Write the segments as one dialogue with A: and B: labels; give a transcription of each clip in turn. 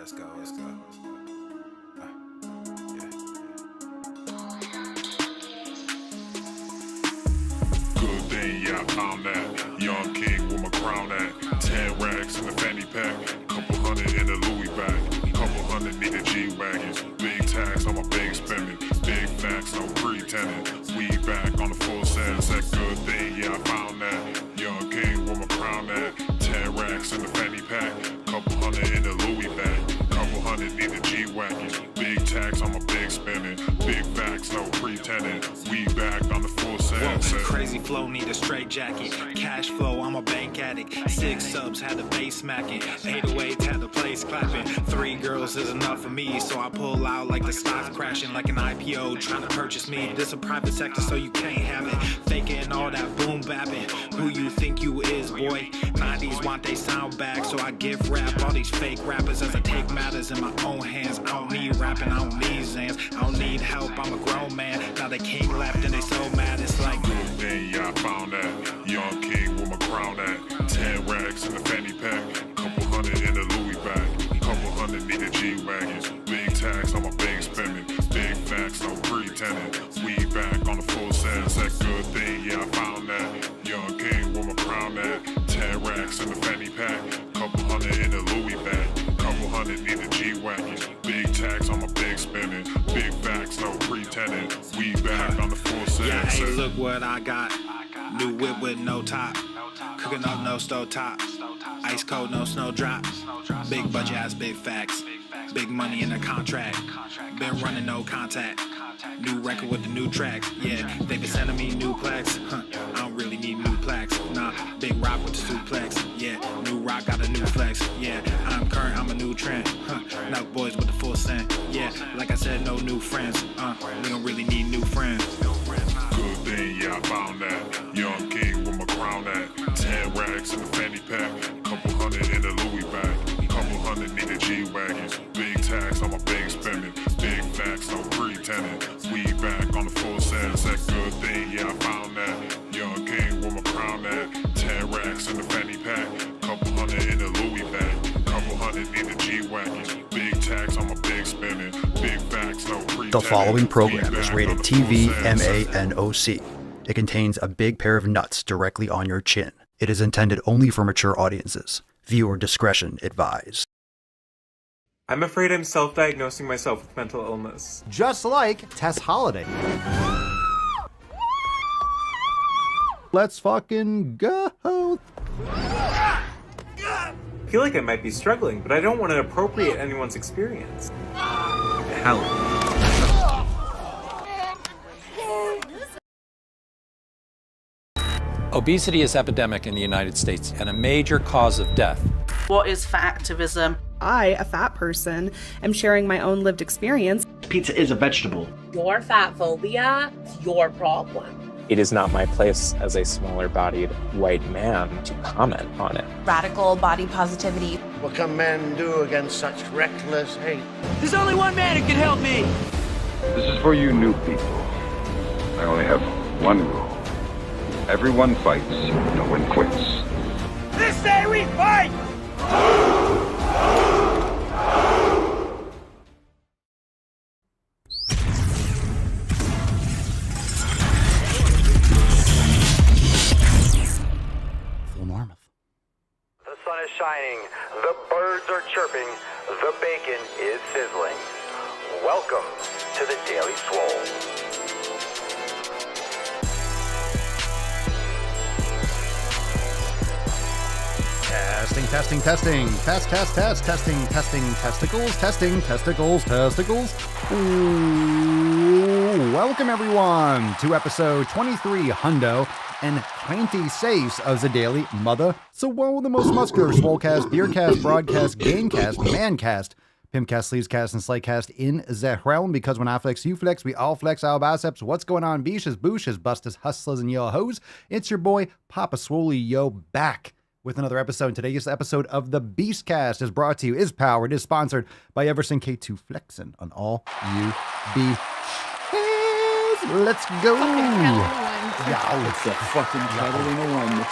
A: let's go.
B: Good thing, yeah, I found that. Young king with my crown at. 10 racks in the fanny pack. Couple hundred in the Louis bag. Couple hundred need a G-Wagon. Big tax on my big spending. Big facts, no pretending. We back on the full sense. That good thing, yeah, I found that. Young king with my crown at. 10 racks in the fanny pack. Couple hundred in the Louis bag. Couple hundred need a G-Wagon. Big tax on my big spending. Big facts, no pretending. We back on the full sense.
A: Crazy flow, need a straight jacket. Cash flow, I'm a bank addict. 6 subs, had the bass smacking. 808s, had the place clapping. 3 girls is enough for me, so I pull out like the stock's crashing. Like an IPO, trying to purchase me. This a private sector, so you can't have it. Faking all that boom bapping. Who you think you is, boy? 90s want they sound back, so I give rap all these fake rappers as I take matters in my own hands. I don't need rapping, I don't need Zans. I don't need help, I'm a grown man. Now they king left and they so mad, it's like
B: Then yeah, I found that. Young king with my crown at. 10 racks in the fanny pack. Couple hundred in the Louis bag. Couple hundred need a G-Wagon. Big tax on my big spending. Big facts, no pretending. We back on the full sense. That good thing, yeah, I found that. Young king with my crown at. 10 racks in the fanny pack. Couple hundred in the Louis bag. Couple hundred need a G-Wagon. Big tax on my big spending. Big facts, no pretending. We back on the full sense.
A: yeah, hey, look what I got. New whip with no top. Cooking up no stove top. Ice cold, no snow drop. Big budget ass, big facts. Big money in the contract. Been running no contact. New record with the new tracks. Yeah, they been sending me new plaques. I don't really need new plaques. Nah, big rock with the suplex. Yeah, new rock got a new flex. Yeah, I'm current, I'm a new trend. Now boys with the full scent. Yeah, like I said, no new friends. We don't really need new friends.
B: Good thing, yeah, I found that. Young king with my crown at. 10 racks in the fanny pack. Couple hundred in the Louis bag. Couple hundred need a G-Wagon. Big tax on my big spending. Big facts, no pretending. We back on the full sense. That good thing, yeah, I found that. Young king with my crown at. 10 racks in the fanny pack. Couple hundred in the Louis bag. Couple hundred need a G-Wagon. Big tax on my big spending. Big facts, no pretending.
C: The following program is rated TV MANOC. It contains a big pair of nuts directly on your chin. It is intended only for mature audiences. Viewer discretion advised.
D: I'm afraid I'm self-diagnosing myself with mental illness.
E: Just like Tess Holiday. Let's fucking go.
D: I feel like I might be struggling, but I don't want to appropriate anyone's experience. Help.
F: Obesity is epidemic in the United States and a major cause of death.
G: What is fat activism?
H: I, a fat person, am sharing my own lived experience.
I: Pizza is a vegetable.
J: Your fat phobia is your problem.
K: It is not my place as a smaller-bodied white man to comment on it.
L: Radical body positivity.
M: What can men do against such reckless hate?
N: There's only one man who can help me.
O: This is for you new people. I only have one rule. Everyone fights, no one quits.
N: This day we fight!
E: Full Marmouth.
P: The sun is shining, the birds are chirping, the bacon is sizzling. Welcome to the Daily Swole.
E: Testing. Testicles. Ooh, welcome everyone to episode 23 hundo and 26 of the Daily Mother. So one of the most muscular Swolecast, Beercast, Broadcast, Gamecast, Mancast, Pimpcast, Sleevescast, and Slaycast in the realm, because when I flex, you flex, we all flex our biceps. What's going on, beaches, booshes, busters, hustlers, and yo hoes? It's your boy, Papa Swole, yo, back with another episode. Today's episode of the Beastcast is brought to you, is powered, is sponsored by Everson K2 Flexin' on all you beaches. Let's go.
Q: Yeah, it's the fucking Catalina one.
N: The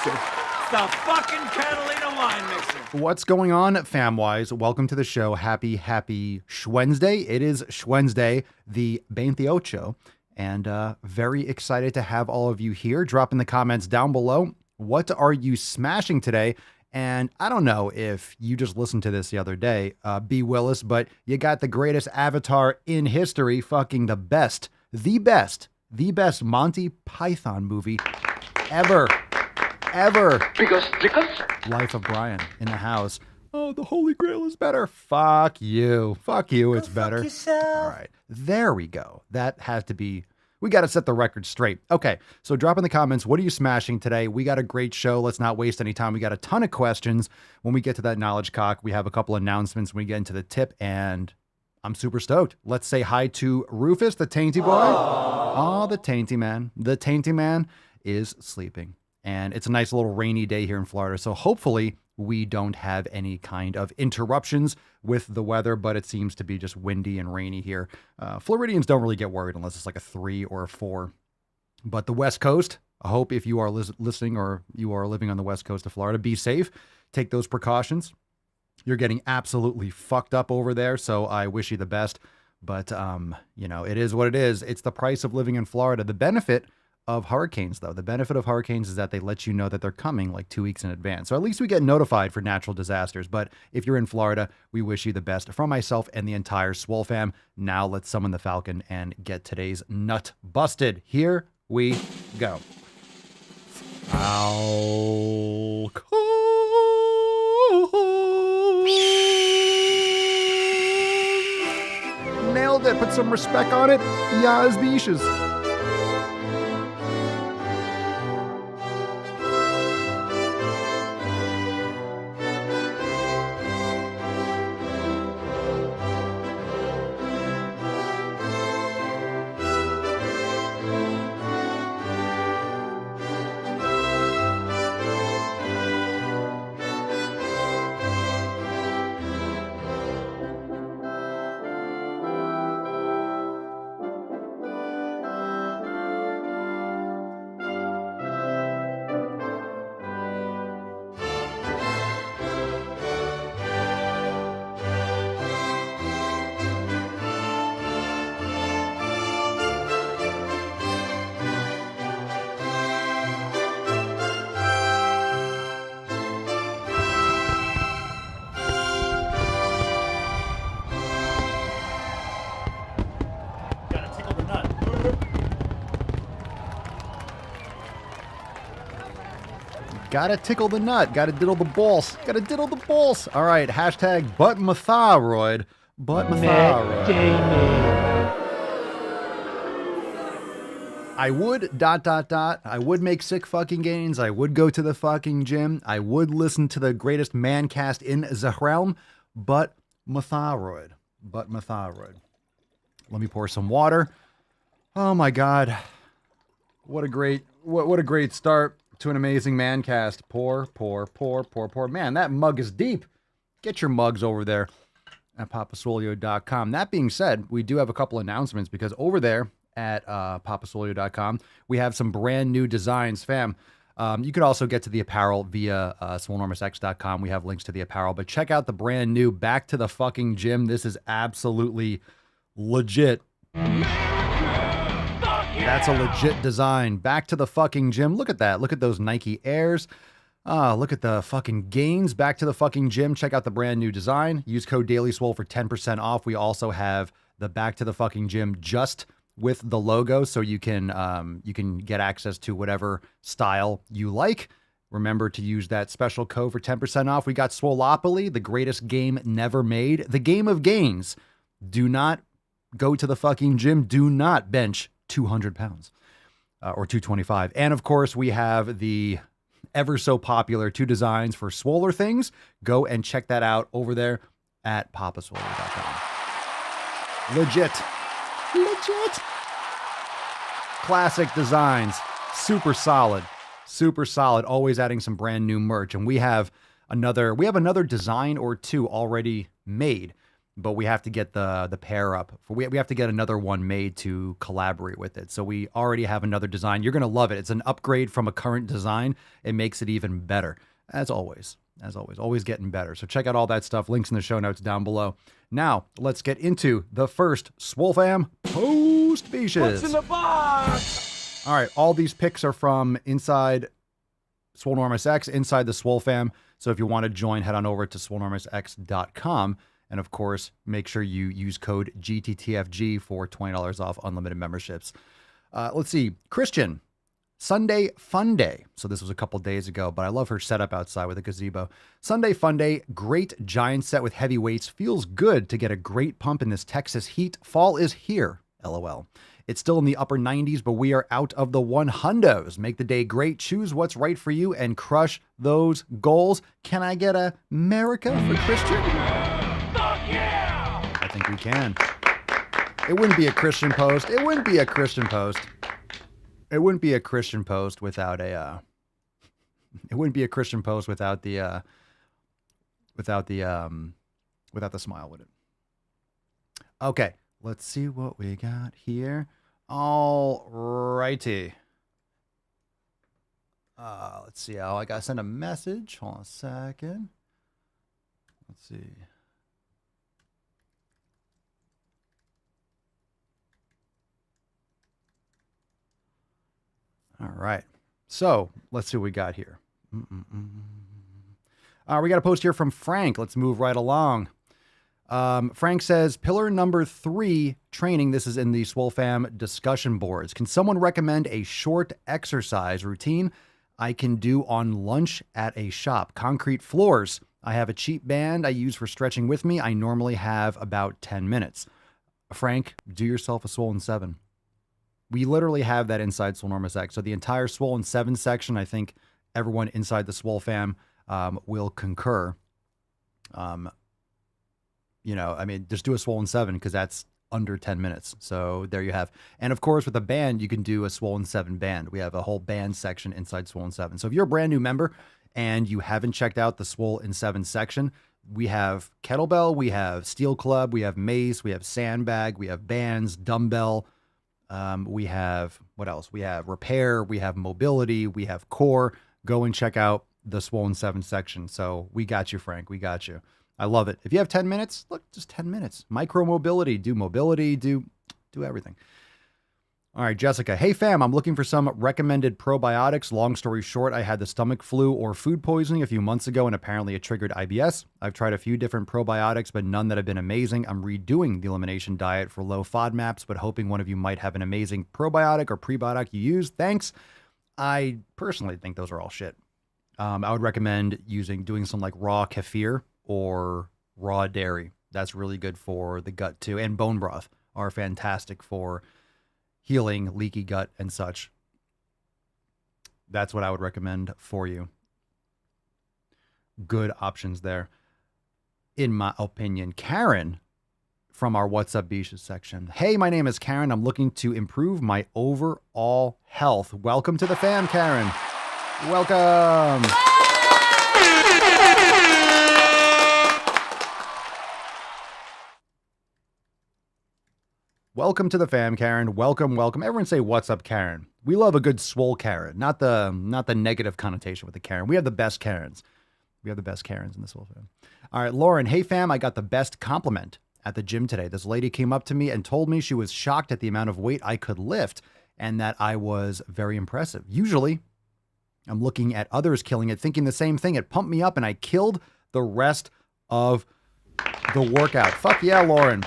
N: fucking Catalina one. wine mixer.
E: What's going on, fam-wise? Welcome to the show. Happy Schwednesday. It is Schwednesday, the 28, and very excited to have all of you here. Drop in the comments down below. What are you smashing today? And I don't know if you just listened to this the other day, B. Willis, but you got the greatest avatar in history, fucking the best Monty Python movie ever.
N: Because
E: Life of Brian in the house. Oh, the Holy Grail is better. Fuck you, it's better. All right, there we go. That has to be, we got to set the record straight. Okay, so drop in the comments, what are you smashing today? We got a great show. Let's not waste any time. We got a ton of questions. When we get to that knowledge cock, we have a couple announcements when we get into the tip, and I'm super stoked. Let's say hi to Rufus, the Tainty Boy. Oh, the Tainty Man. The Tainty Man is sleeping. And it's a nice little rainy day here in Florida. So hopefully we don't have any kind of interruptions with the weather, but it seems to be just windy and rainy here. Floridians don't really get worried unless it's like a 3 or a 4. But the West Coast, I hope if you are listening or you are living on the West Coast of Florida, be safe. Take those precautions. You're getting absolutely fucked up over there, so I wish you the best. But, it is what it is. It's the price of living in Florida. The benefit of hurricanes, though, is that they let you know that they're coming like 2 weeks in advance. So at least we get notified for natural disasters. But if you're in Florida, we wish you the best from myself and the entire Swole fam. Now let's summon the Falcon and get today's nut busted. Here we go. Nailed it. Put some respect on it. Yas beaches. Gotta tickle the nut. Gotta diddle the balls. All right. Hashtag butt my thyroid. Butt my thyroid. I would ... I would make sick fucking gains. I would go to the fucking gym. I would listen to the greatest man cast in the realm. But my thyroid. Let me pour some water. Oh my God. What a great start to an amazing man cast. Pour. Man, that mug is deep. Get your mugs over there at papasolio.com. That being said, we do have a couple announcements because over there at papasolio.com, we have some brand new designs, fam. You could also get to the apparel via swolenormousx.com. We have links to the apparel, but check out the brand new Back to the Fucking Gym. This is absolutely legit. That's a legit design. Back to the fucking gym. Look at that. Look at those Nike Airs. Look at the fucking gains. Back to the fucking gym. Check out the brand new design. Use code DailySwole for 10% off. We also have the Back to the Fucking Gym just with the logo, so you can get access to whatever style you like. Remember to use that special code for 10% off. We got Swoleopoly, the greatest game never made. The game of gains. Do not go to the fucking gym. Do not bench 200 pounds or 225. And of course, we have the ever so popular 2 designs for swoller things. Go and check that out over there at papasolio.com. Legit. Classic designs. Super solid. Always adding some brand new merch. And we have another design or 2 already made, but we have to get the pair up. We have to get another one made to collaborate with it. So we already have another design. You're going to love it. It's an upgrade from a current design. It makes it even better. As always, as always getting better. So check out all that stuff. Links in the show notes down below. Now, let's get into the first Swole Fam Post Beaches.
N: What's in the box?
E: All right, all these picks are from inside Swolenormous X, inside the Swole Fam. So if you want to join, head on over to swolenormousx.com. And of course, make sure you use code GTTFG for $20 off unlimited memberships. Let's see. Christian, Sunday Fun Day. So this was a couple days ago, but I love her setup outside with a gazebo. Sunday Fun Day, great giant set with heavy weights. Feels good to get a great pump in this Texas heat. Fall is here, LOL. It's still in the upper 90s, but we are out of the 100s. Make the day great. Choose what's right for you and crush those goals. Can I get a America for Christian?
N: Fuck yeah!
E: I think we can. It wouldn't be a Christian post. It wouldn't be a Christian post. It wouldn't be a Christian post without a. It wouldn't be a Christian post without the. Without the smile, would it? Okay, let's see what we got here. All righty. Let's see. Oh, I gotta send a message. Hold on a second. Let's see. All right. So let's see what we got here. We got a post here from Frank. Let's move right along. Frank says, pillar number 3 training. This is in the Swole Fam discussion boards. Can someone recommend a short exercise routine I can do on lunch at a shop? Concrete floors. I have a cheap band I use for stretching with me. I normally have about 10 minutes. Frank, do yourself a Swollen 7. We literally have that inside Swolenormous X. So the entire Swollen 7 section, I think everyone inside the Swole Fam will concur. You know, I mean, just do a Swollen 7 because that's under 10 minutes. So there you have. And of course, with a band, you can do a Swollen 7 band. We have a whole band section inside Swollen 7. So if you're a brand new member and you haven't checked out the Swollen 7 section, we have kettlebell, we have steel club, we have mace, we have sandbag, we have bands, dumbbell. We have, what else? We have repair, we have mobility, we have core. Go and check out the Swollen 7 section. So we got you, Frank. We got you. I love it. If you have 10 minutes, look, just 10 minutes. Micro mobility, do everything. All right, Jessica. Hey, fam, I'm looking for some recommended probiotics. Long story short, I had the stomach flu or food poisoning a few months ago, and apparently it triggered IBS. I've tried a few different probiotics, but none that have been amazing. I'm redoing the elimination diet for low FODMAPs, but hoping one of you might have an amazing probiotic or prebiotic you use. Thanks. I personally think those are all shit. I would recommend doing some like raw kefir or raw dairy. That's really good for the gut too. And bone broth are fantastic for healing leaky gut and such. That's what I would recommend for you. Good options there, in my opinion. Karen from our What's Up Beaches section. Hey, my name is Karen. I'm looking to improve my overall health. Welcome to the fam, Karen. Welcome. Welcome to the fam, Karen. Welcome, welcome. Everyone say, what's up, Karen? We love a good swole Karen, not the negative connotation with the Karen. We have the best Karens. We have the best Karens in this whole fam. All right, Lauren. Hey, fam, I got the best compliment at the gym today. This lady came up to me and told me she was shocked at the amount of weight I could lift and that I was very impressive. Usually, I'm looking at others killing it, thinking the same thing. It pumped me up and I killed the rest of the workout. Fuck yeah, Lauren.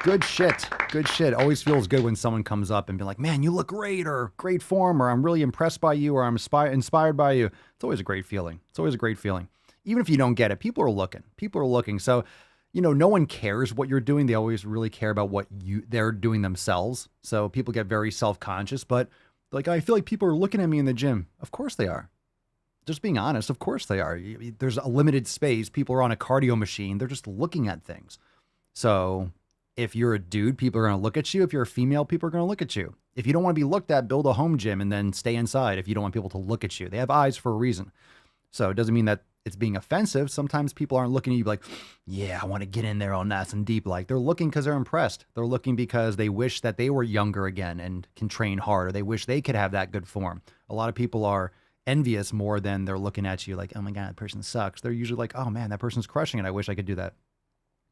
E: Good shit. Good shit. Always feels good when someone comes up and be like, man, you look great, or great form, or I'm really impressed by you, or I'm inspired by you. It's always a great feeling. It's always a great feeling. Even if you don't get it, people are looking. People are looking. So, you know, no one cares what you're doing. They always really care about what they're doing themselves. So people get very self-conscious, but like, I feel like people are looking at me in the gym. Of course they are. Just being honest, of course they are. There's a limited space. People are on a cardio machine. They're just looking at things. So if you're a dude, people are going to look at you. If you're a female, people are going to look at you. If you don't want to be looked at, build a home gym and then stay inside if you don't want people to look at you. They have eyes for a reason. So it doesn't mean that it's being offensive. Sometimes people aren't looking at you like, yeah, I want to get in there all nice and deep. Like, they're looking because they're impressed. They're looking because they wish that they were younger again and can train hard, or they wish they could have that good form. A lot of people are envious more than they're looking at you like, oh my God, that person sucks. They're usually like, oh man, that person's crushing it. I wish I could do that.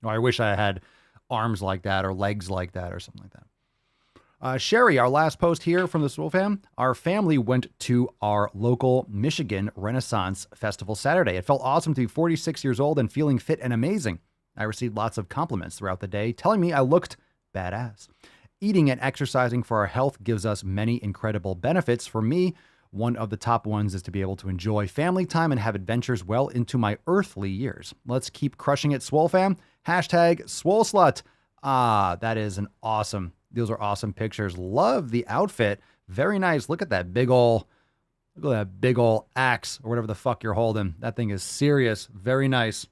E: Or I wish I had arms like that or legs like that or something like that. Sherry, our last post here from the Swole fam. Our family went to our local Michigan Renaissance Festival Saturday. It felt awesome to be 46 years old and feeling fit and amazing. I received lots of compliments throughout the day telling me I looked badass. Eating and exercising for our health gives us many incredible benefits. For me, one of the top ones is to be able to enjoy family time and have adventures well into my earthly years. Let's keep crushing it, Swole fam. Hashtag Swole Slut. That is those are awesome pictures. Love the outfit. Very nice. Look at that big ol' axe or whatever the fuck you're holding. That thing is serious. Very nice.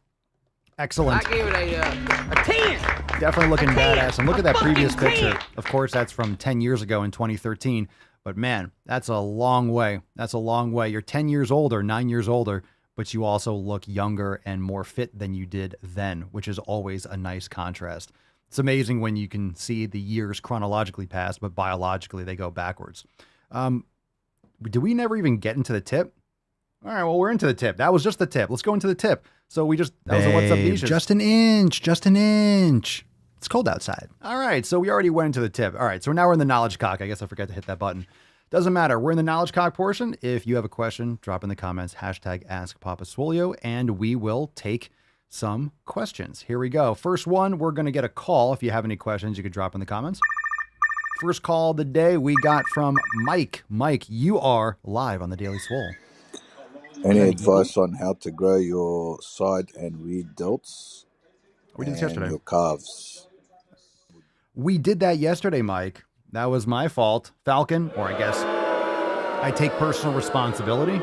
E: Excellent.
N: I gave it a 10.
E: Definitely looking badass. And look at that previous picture. Of course, that's from 10 years ago in 2013. But man, that's a long way. That's a long way. You're 10 years older, 9 years older, but you also look younger and more fit than you did then, which is always a nice contrast. It's amazing when you can see the years chronologically pass, but biologically they go backwards. Do we never even get into the tip? All right, well, we're into the tip. That was just the tip. Let's go into the tip. So that was a What's Up Dishes.
C: Just an inch. It's cold outside.
E: All right, so we already went into the tip. All right, so now we're in the knowledge cock. I guess I forgot to hit that button. Doesn't matter. We're in the knowledge cock portion. If you have a question, drop in the comments, hashtag AskPapaSwolio, and we will take some questions. Here we go. First one, we're going to get a call. If you have any questions, you could drop in the comments. First call of the day we got from Mike. Mike, you are live on the Daily Swole.
I: Any advice on how to grow your side and rear delts?
E: We did this yesterday.
I: Your calves.
E: We did that yesterday, Mike. That was my fault. Falcon, or I guess I take personal responsibility.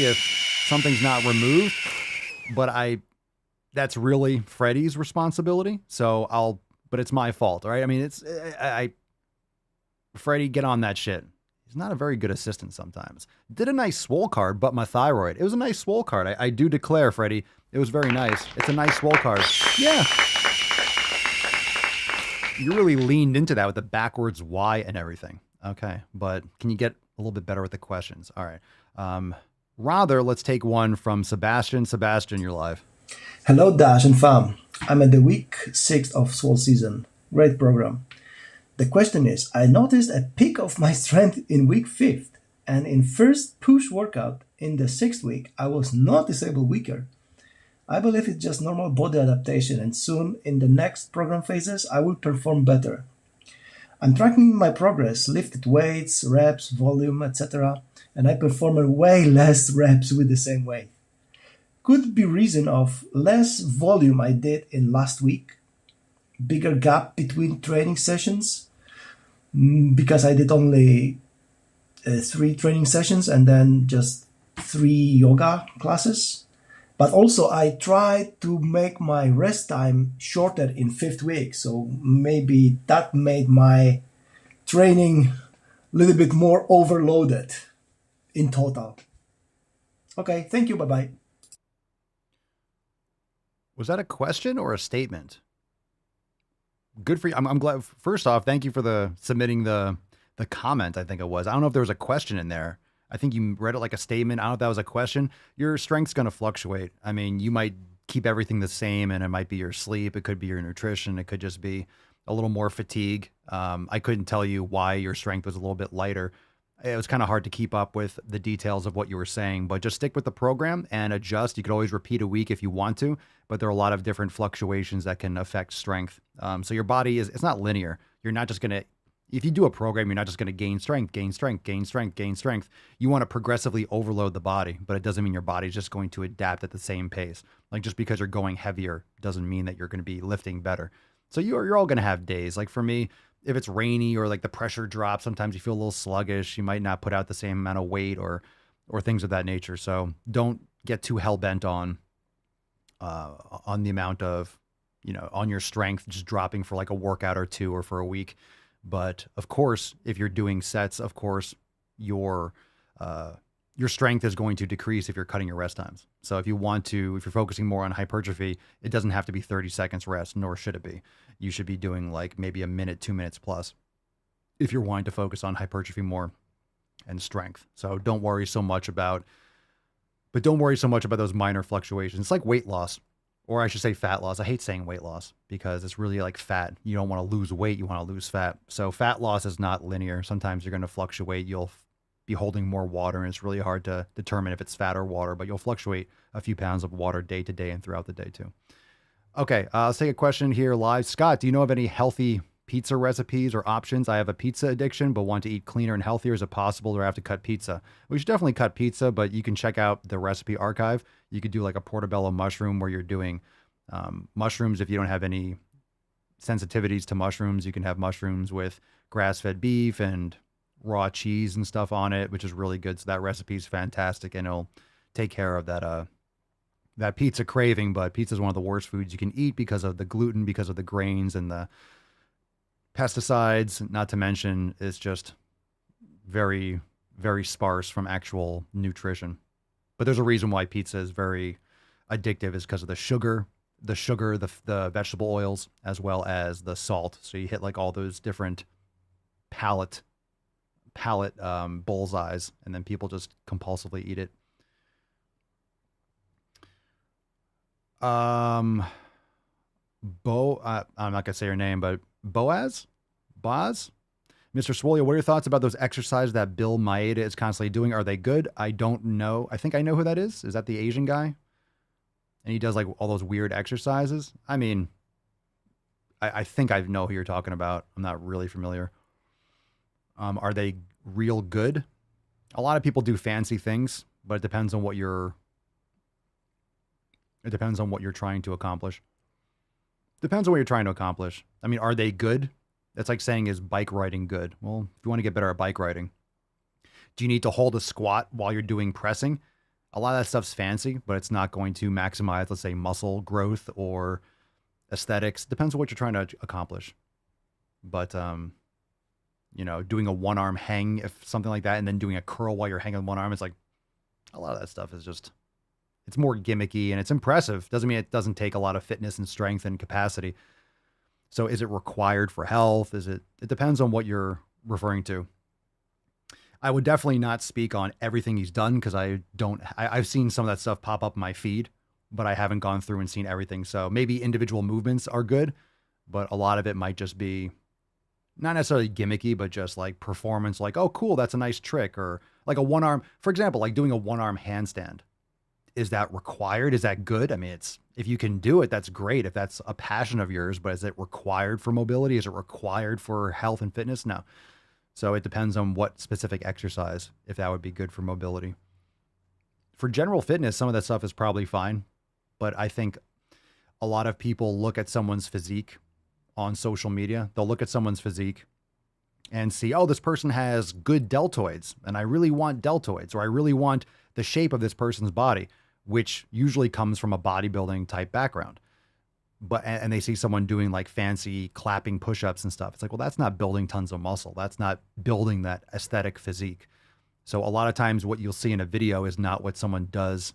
E: If something's not removed, but that's really Freddie's responsibility. But it's my fault, all right? I mean, Freddie, get on that shit. He's not a very good assistant sometimes. Did a nice swole card, but my thyroid. It was a nice swole card. I do declare, Freddie, it was very nice. It's a nice swole card. Yeah. You really leaned into that with the backwards Y and everything. Okay, but can you get a little bit better with the questions? All right. Rather, let's take one from Sebastian. Sebastian, you're live.
Q: Hello, Dash and fam. I'm at the week 6 of Swole season. Great program. The question is, I noticed a peak of my strength in week 5th, and in first push workout in the 6th week, I was noticeably weaker. I believe it's just normal body adaptation, and soon in the next program phases, I will perform better. I'm tracking my progress, lifted weights, reps, volume, etc., and I perform way less reps with the same weight. Could be reason of less volume I did in last week, bigger gap between training sessions, because I did only 3 training sessions and then just 3 yoga classes. But also I tried to make my rest time shorter in 5th week, so maybe that made my training a little bit more overloaded in total. Okay, thank you, bye-bye.
E: Was that a question or a statement? Good for you. I'm glad. First off, thank you for submitting the comment, I think it was. I don't know if there was a question in there. I think you read it like a statement. I don't know if that was a question. Your strength's going to fluctuate. I mean, you might keep everything the same, and it might be your sleep. It could be your nutrition. It could just be a little more fatigue. I couldn't tell you why your strength was a little bit lighter. It was kind of hard to keep up with the details of what you were saying, but just stick with the program and adjust. You could always repeat a week if you want to, but there are a lot of different fluctuations that can affect strength. So your body it's not linear. You're not just going to, if you do a program, you're not just going to gain strength. You want to progressively overload the body, but it doesn't mean your body's just going to adapt at the same pace. Like just because you're going heavier doesn't mean that you're going to be lifting better. So you're all going to have days. Like for me, if it's rainy or like the pressure drops, sometimes you feel a little sluggish. You might not put out the same amount of weight or things of that nature. So don't get too hell bent on the amount of, on your strength, just dropping for like a workout or two or for a week. But of course, if you're doing sets, of course, your strength is going to decrease if you're cutting your rest times. So if you're focusing more on hypertrophy, it doesn't have to be 30 seconds rest, nor should it be. You should be doing like maybe a minute, 2 minutes plus if you're wanting to focus on hypertrophy more. and strength. So don't worry so much about those minor fluctuations. It's like weight loss, or I should say fat loss. I hate saying weight loss because it's really like fat. You don't want to lose weight. You want to lose fat. So fat loss is not linear. Sometimes you're going to fluctuate. You'll be holding more water, and it's really hard to determine if it's fat or water, but you'll fluctuate a few pounds of water day to day and throughout the day too. Okay, let's take a question here live. Scott, do you know of any healthy pizza recipes or options? I have a pizza addiction, but want to eat cleaner and healthier. Is it possible, or I have to cut pizza? We should definitely cut pizza, but you can check out the recipe archive. You could do like a portobello mushroom where you're doing mushrooms. If you don't have any sensitivities to mushrooms, you can have mushrooms with grass-fed beef and raw cheese and stuff on it, which is really good. So that recipe is fantastic, and it'll take care of that pizza craving. But pizza is one of the worst foods you can eat because of the gluten, because of the grains and the pesticides, not to mention it's just very, very sparse from actual nutrition. But there's a reason why pizza is very addictive, is because of the sugar, the vegetable oils, as well as the salt. So you hit like all those different palate bullseyes, and then people just compulsively eat it. I'm not gonna say her name, but Boaz? Mr. Swole, what are your thoughts about those exercises that Bill Maeda is constantly doing? Are they good? I don't know. I think I know who that is. Is that the Asian guy? And he does like all those weird exercises. I mean, I think I know who you're talking about. I'm not really familiar. Are they real good? A lot of people do fancy things, but it depends on what you're trying to accomplish. Depends on what you're trying to accomplish. I mean, are they good? That's like saying, is bike riding good? Well, if you want to get better at bike riding, do you need to hold a squat while you're doing pressing? A lot of that stuff's fancy, but it's not going to maximize, let's say, muscle growth or aesthetics. Depends on what you're trying to accomplish. But, doing a one-arm hang, if something like that, and then doing a curl while you're hanging on one arm, it's like, a lot of that stuff is just, it's more gimmicky and it's impressive. Doesn't mean it doesn't take a lot of fitness and strength and capacity. So is it required for health? It depends on what you're referring to. I would definitely not speak on everything he's done, because I've seen some of that stuff pop up in my feed, but I haven't gone through and seen everything. So maybe individual movements are good, but a lot of it might just be not necessarily gimmicky, but just like performance, like, oh, cool, that's a nice trick. Or like a one-arm, for example, like doing a one-arm handstand. Is that required? Is that good? I mean, if you can do it, that's great. If that's a passion of yours, but is it required for mobility? Is it required for health and fitness? No. So it depends on what specific exercise, if that would be good for mobility. For general fitness, some of that stuff is probably fine, but I think a lot of people look at someone's physique on social media. They'll look at someone's physique and see, oh, this person has good deltoids, and I really want deltoids, or I really want the shape of this person's body, which usually comes from a bodybuilding type background. And they see someone doing like fancy clapping push-ups and stuff. It's like, well, that's not building tons of muscle. That's not building that aesthetic physique. So a lot of times what you'll see in a video is not what someone does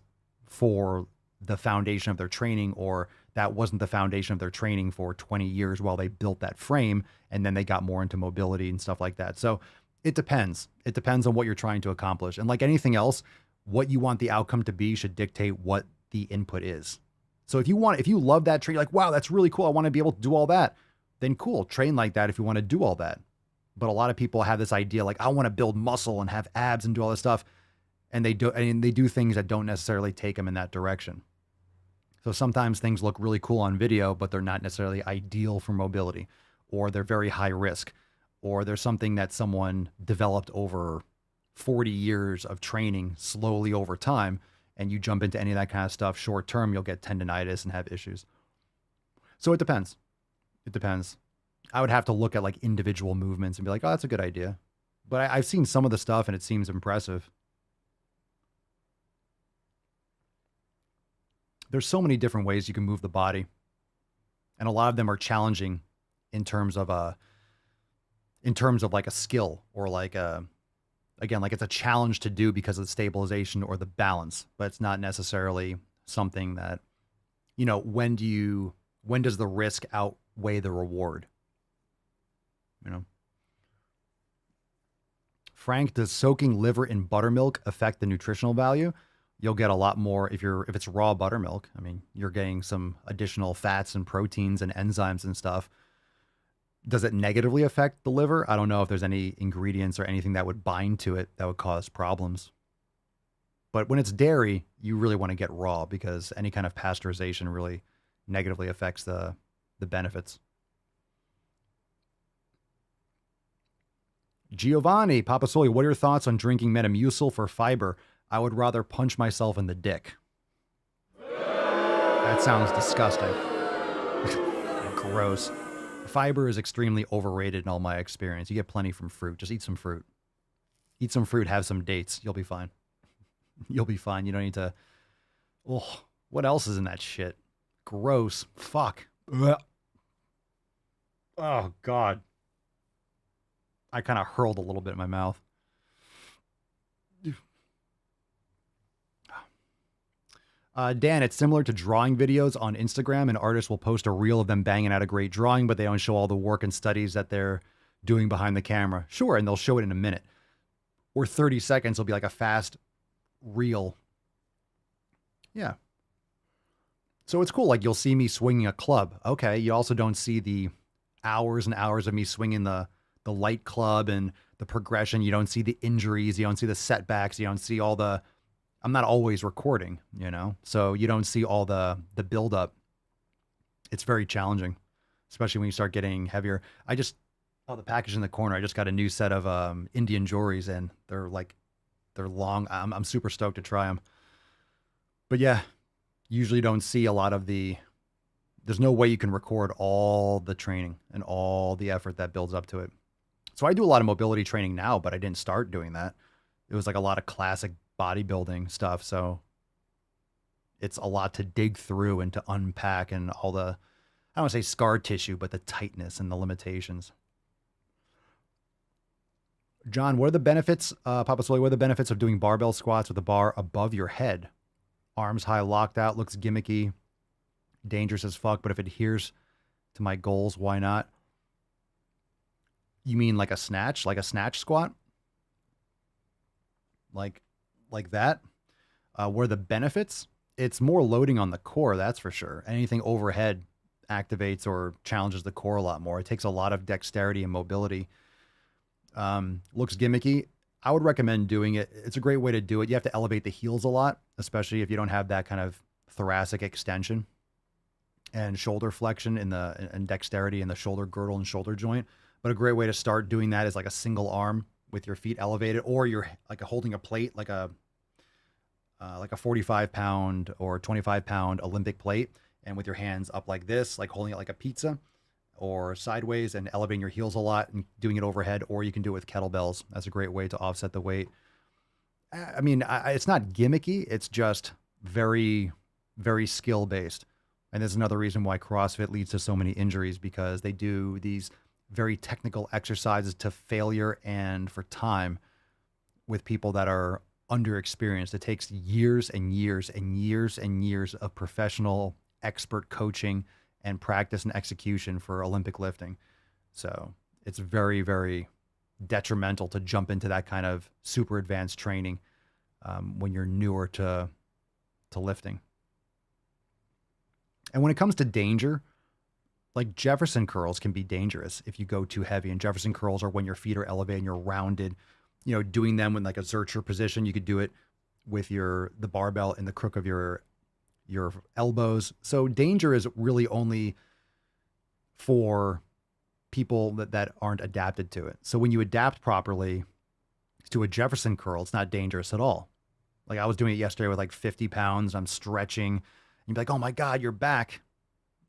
E: for the foundation of their training, or that wasn't the foundation of their training for 20 years while they built that frame, and then they got more into mobility and stuff like that. So it depends. It depends on what you're trying to accomplish. And like anything else, what you want the outcome to be should dictate what the input is. So if you love that train, you're like, wow, that's really cool, I want to be able to do all that, then cool, train like that if you want to do all that. But a lot of people have this idea, like, I want to build muscle and have abs and do all this stuff. And they do things that don't necessarily take them in that direction. So sometimes things look really cool on video, but they're not necessarily ideal for mobility, or they're very high risk, or there's something that someone developed over 40 years of training slowly over time, and you jump into any of that kind of stuff short term, you'll get tendonitis and have issues. So it depends. It depends. I would have to look at like individual movements and be like, oh, that's a good idea. But I've seen some of the stuff and it seems impressive. There's so many different ways you can move the body, and a lot of them are challenging in terms of like a skill, or like like it's a challenge to do because of the stabilization or the balance, but it's not necessarily something that, when does the risk outweigh the reward? Frank, does soaking liver in buttermilk affect the nutritional value? You'll get a lot more if it's raw buttermilk. I mean, you're getting some additional fats and proteins and enzymes and stuff. Does it negatively affect the liver? I don't know if there's any ingredients or anything that would bind to it that would cause problems. But when it's dairy, you really want to get raw because any kind of pasteurization really negatively affects the benefits. Giovanni Papasoli, what are your thoughts on drinking Metamucil for fiber? I would rather punch myself in the dick. That sounds disgusting. Gross. Fiber is extremely overrated in all my experience. You get plenty from fruit. Just eat some fruit. Eat some fruit, have some dates. You'll be fine. You'll be fine. You don't need to... Oh, what else is in that shit? Gross. Fuck. Ugh. Oh, God. I kind of hurled a little bit in my mouth. Dan, it's similar to drawing videos on Instagram. An artist will post a reel of them banging out a great drawing, but they don't show all the work and studies that they're doing behind the camera. Sure, and they'll show it in a minute. Or 30 seconds will be like a fast reel. Yeah. So it's cool. Like you'll see me swinging a club. Okay. You also don't see the hours and hours of me swinging the light club and the progression. You don't see the injuries. You don't see the setbacks. You don't see all the... I'm not always recording, you know, so you don't see all the buildup. It's very challenging, especially when you start getting heavier. The package in the corner, I just got a new set of Indian Jories, and they're long. I'm super stoked to try them. But yeah, usually don't see a lot of there's no way you can record all the training and all the effort that builds up to it. So I do a lot of mobility training now, but I didn't start doing that. It was like a lot of classic bodybuilding stuff. So it's a lot to dig through and to unpack and all the, I don't want to say scar tissue, but the tightness and the limitations. John, what are the benefits, Papa Sully, what are the benefits of doing barbell squats with the bar above your head? Arms high, locked out, looks gimmicky, dangerous as fuck, but if it adheres to my goals, why not? You mean like a snatch squat? Like that? What are the benefits? It's more loading on the core, that's for sure. Anything overhead activates or challenges the core a lot more. It takes a lot of dexterity and mobility. Looks gimmicky. I would recommend doing it. It's a great way to do it. You have to elevate the heels a lot, especially if you don't have that kind of thoracic extension and shoulder flexion and dexterity in the shoulder girdle and shoulder joint. But a great way to start doing that is like a single arm with your feet elevated, or you're like holding a plate, like a 45-pound or 25-pound Olympic plate, and with your hands up like this, like holding it like a pizza, or sideways and elevating your heels a lot and doing it overhead, or you can do it with kettlebells. That's a great way to offset the weight. I mean, it's not gimmicky. It's just very, very skill-based. And there's another reason why CrossFit leads to so many injuries, because they do these very technical exercises to failure and for time with people that are underexperienced. It takes years and years and years and years of professional expert coaching and practice and execution for Olympic lifting. So it's very, very detrimental to jump into that kind of super advanced training when you're newer to lifting. And when it comes to danger, like Jefferson curls can be dangerous if you go too heavy. And Jefferson curls are when your feet are elevated and you're rounded. You know, doing them in like a Zercher position, you could do it with the barbell in the crook of your elbows. So danger is really only for people that aren't adapted to it. So when you adapt properly to a Jefferson curl, it's not dangerous at all. Like I was doing it yesterday with like 50 pounds. I'm stretching. You'd be like, oh my God, your back.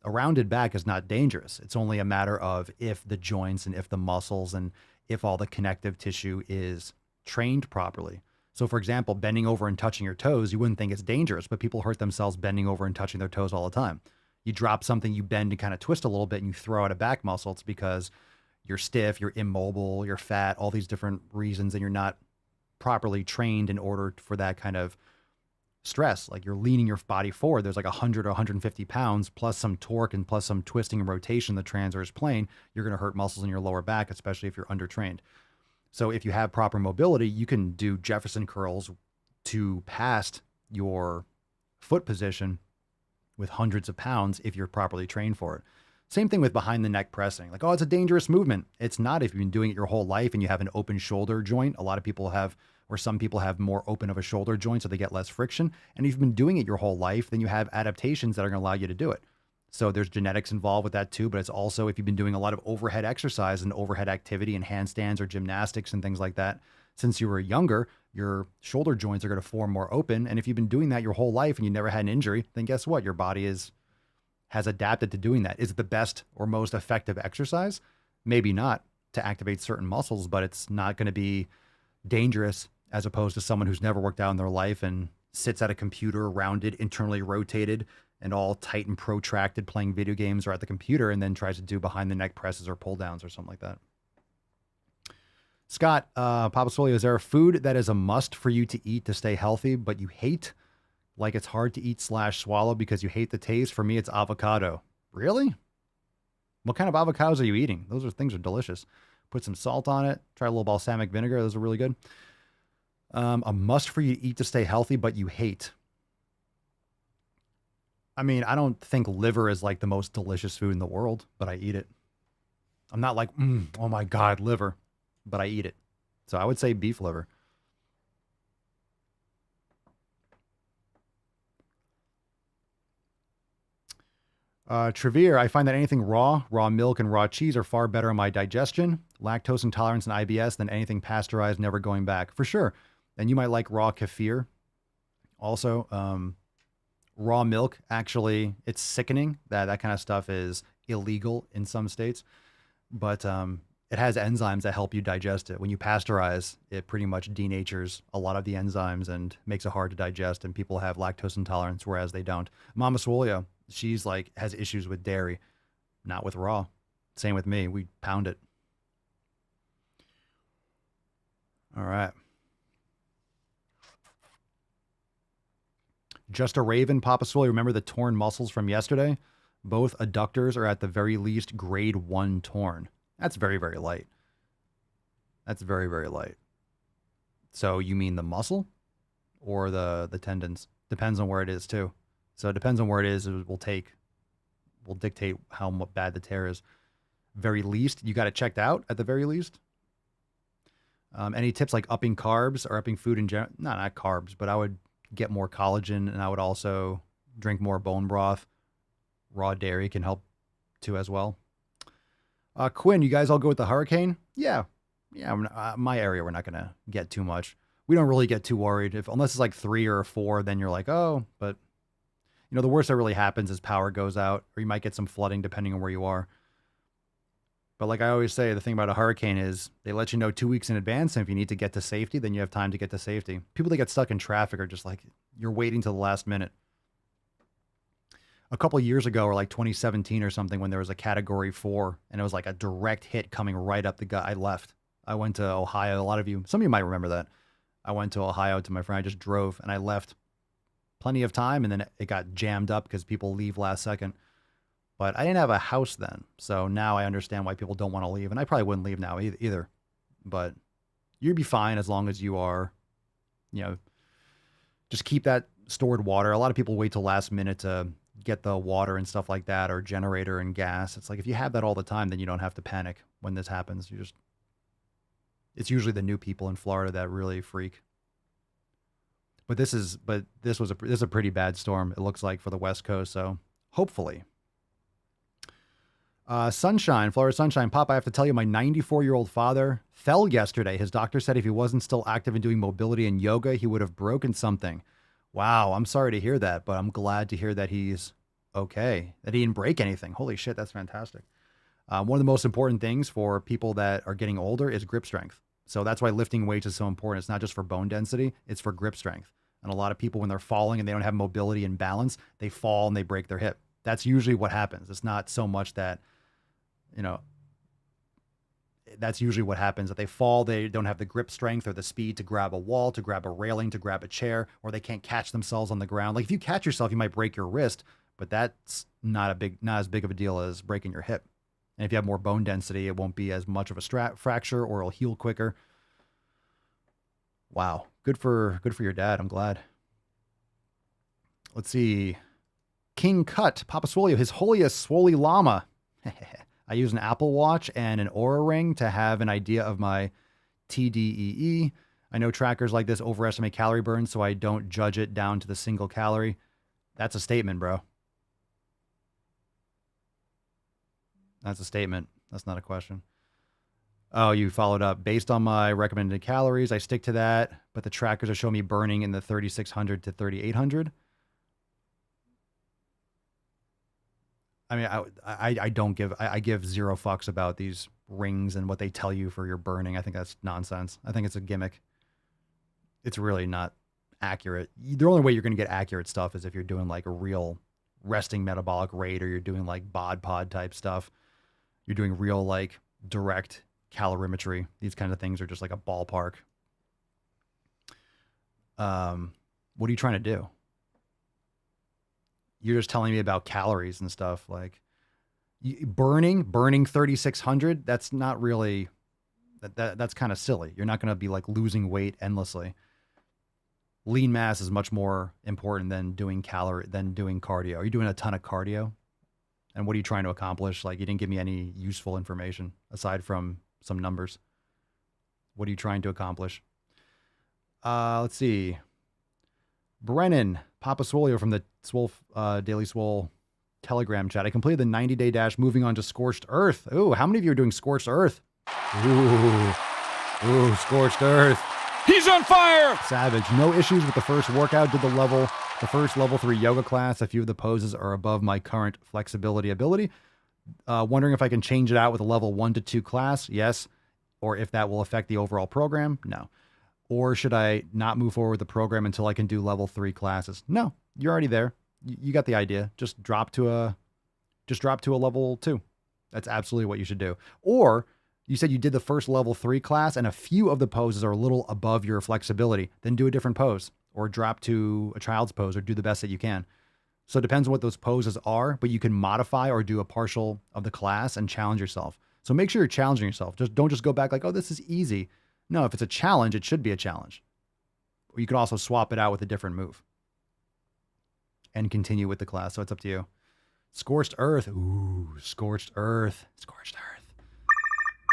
E: A rounded back is not dangerous. It's only a matter of if the joints and if the muscles and if all the connective tissue is trained properly. So for example, bending over and touching your toes, you wouldn't think it's dangerous, but people hurt themselves bending over and touching their toes all the time. You drop something, you bend and kind of twist a little bit and you throw out a back muscle. It's because you're stiff, you're immobile, you're fat, all these different reasons, and you're not properly trained in order for that kind of stress. Like you're leaning your body forward. There's like 100 or 150 pounds plus some torque and plus some twisting and rotation the transverse plane. You're going to hurt muscles in your lower back, especially if you're undertrained. So if you have proper mobility, you can do Jefferson curls to past your foot position with hundreds of pounds if you're properly trained for it. Same thing with behind the neck pressing. Like, oh, it's a dangerous movement. It's not if you've been doing it your whole life and you have an open shoulder joint. A lot of people have, or some people have more open of a shoulder joint so they get less friction. And if you've been doing it your whole life, then you have adaptations that are going to allow you to do it. So there's genetics involved with that too, but it's also if you've been doing a lot of overhead exercise and overhead activity and handstands or gymnastics and things like that, since you were younger, your shoulder joints are going to form more open. And if you've been doing that your whole life and you never had an injury, then guess what? Your body has adapted to doing that. Is it the best or most effective exercise? Maybe not to activate certain muscles, but it's not going to be dangerous as opposed to someone who's never worked out in their life and sits at a computer, rounded, internally rotated, and all tight and protracted playing video games or at the computer and then tries to do behind the neck presses or pull downs or something like that. Scott, Papa Swole, is there a food that is a must for you to eat to stay healthy, but you hate? Like it's hard to eat / swallow because you hate the taste? For me, it's avocado. Really? What kind of avocados are you eating? Those things are delicious. Put some salt on it. Try a little balsamic vinegar. Those are really good. A must for you to eat to stay healthy, but you hate. I mean, I don't think liver is like the most delicious food in the world, but I eat it. I'm not like, oh my God, liver, but I eat it. So I would say beef liver. Trevere, I find that anything raw milk and raw cheese are far better on my digestion, lactose intolerance and IBS than anything pasteurized, never going back. For sure. And you might like raw kefir. Also, raw milk, actually, it's sickening. That kind of stuff is illegal in some states. But it has enzymes that help you digest it. When you pasteurize, it pretty much denatures a lot of the enzymes and makes it hard to digest. And people have lactose intolerance, whereas they don't. Mama Swole, she's like has issues with dairy, not with raw. Same with me. We pound it. All right. Just a Raven, Papa Swole. Remember the torn muscles from yesterday? Both adductors are at the very least grade 1 torn. That's very, very light. That's very, very light. So you mean the muscle or the tendons? Depends on where it is too. So it depends on where it is. It will dictate how bad the tear is. Very least, you got it checked out at the very least. Any tips like upping carbs or upping food in general? No, not carbs, but I would get more collagen and I would also drink more bone broth. Raw dairy can help too as well. Quinn, you guys all go with the hurricane? Yeah. My area, we're not going to get too much. We don't really get too worried unless it's like 3 or 4, then you're like, oh, but the worst that really happens is power goes out or you might get some flooding depending on where you are. But like I always say, the thing about a hurricane is they let you know 2 weeks in advance. And if you need to get to safety, then you have time to get to safety. People that get stuck in traffic are just like, you're waiting till the last minute. A couple of years ago, or like 2017 or something, when there was a category 4 and it was like a direct hit coming right up the gut, I left. I went to Ohio. Some of you might remember that. I went to Ohio to my friend. I just drove and I left plenty of time. And then it got jammed up because people leave last second. But I didn't have a house then. So now I understand why people don't want to leave. And I probably wouldn't leave now either. But you'd be fine as long as you are, just keep that stored water. A lot of people wait till last minute to get the water and stuff like that, or generator and gas. It's like, if you have that all the time, then you don't have to panic when this happens. It's usually the new people in Florida that really freak. But this is a pretty bad storm, it looks like, for the West Coast. So hopefully. Sunshine, Florida Sunshine. Pop, I have to tell you, my 94-year-old father fell yesterday. His doctor said if he wasn't still active in doing mobility and yoga, he would have broken something. Wow, I'm sorry to hear that, but I'm glad to hear that he's okay, that he didn't break anything. Holy shit, that's fantastic. One of the most important things for people that are getting older is grip strength. So that's why lifting weights is so important. It's not just for bone density, it's for grip strength. And a lot of people, when they're falling and they don't have mobility and balance, they fall and they break their hip. That's usually what happens. It's not so much that, that's usually what happens, that they fall, they don't have the grip strength or the speed to grab a wall, to grab a railing, to grab a chair, or they can't catch themselves on the ground. Like if you catch yourself, you might break your wrist, but that's not as big of a deal as breaking your hip. And if you have more bone density, it won't be as much of a fracture, or it'll heal quicker. Wow. Good for your dad. I'm glad. Let's see. King Cut, Papa Swole, His Holiest Swole Llama. I use an Apple Watch and an Oura Ring to have an idea of my TDEE. I know trackers like this overestimate calorie burn, so I don't judge it down to the single calorie. That's a statement, bro. That's a statement. That's not a question. Oh, you followed up. Based on my recommended calories, I stick to that, but the trackers are showing me burning in the 3,600 to 3,800. I mean, I give zero fucks about these rings and what they tell you for your burning. I think that's nonsense. I think it's a gimmick. It's really not accurate. The only way you're going to get accurate stuff is if you're doing like a real resting metabolic rate, or you're doing like bod pod type stuff. You're doing real like direct calorimetry. These kind of things are just like a ballpark. What are you trying to do? You're just telling me about calories and stuff. Like burning 3,600. That's not really, that's kind of silly. You're not going to be like losing weight endlessly. Lean mass is much more important than doing cardio. Are you doing a ton of cardio? And what are you trying to accomplish? Like, you didn't give me any useful information aside from some numbers. What are you trying to accomplish? Let's see. Brennan, Papa Swolio from the Swole, Daily Swole Telegram chat. I completed the 90-day dash, moving on to Scorched Earth. Ooh, how many of you are doing Scorched Earth? Ooh, Scorched Earth.
R: He's on fire!
E: Savage. No issues with the first workout. Did the first level 3 yoga class. A few of the poses are above my current flexibility ability. Wondering if I can change it out with a level 1 to 2 class. Yes. Or if that will affect the overall program. No. Or should I not move forward with the program until I can do level 3 classes? No, you're already there. You got the idea. Just drop to a level 2. That's absolutely what you should do. Or you said you did the first level 3 class and a few of the poses are a little above your flexibility. Then do a different pose, or drop to a child's pose, or do the best that you can. So it depends on what those poses are, but you can modify or do a partial of the class and challenge yourself. So make sure you're challenging yourself. Don't just go back like, oh, this is easy. No, if it's a challenge, it should be a challenge. Or you could also swap it out with a different move and continue with the class. So it's up to you. Scorched Earth. Ooh, Scorched Earth. Scorched Earth.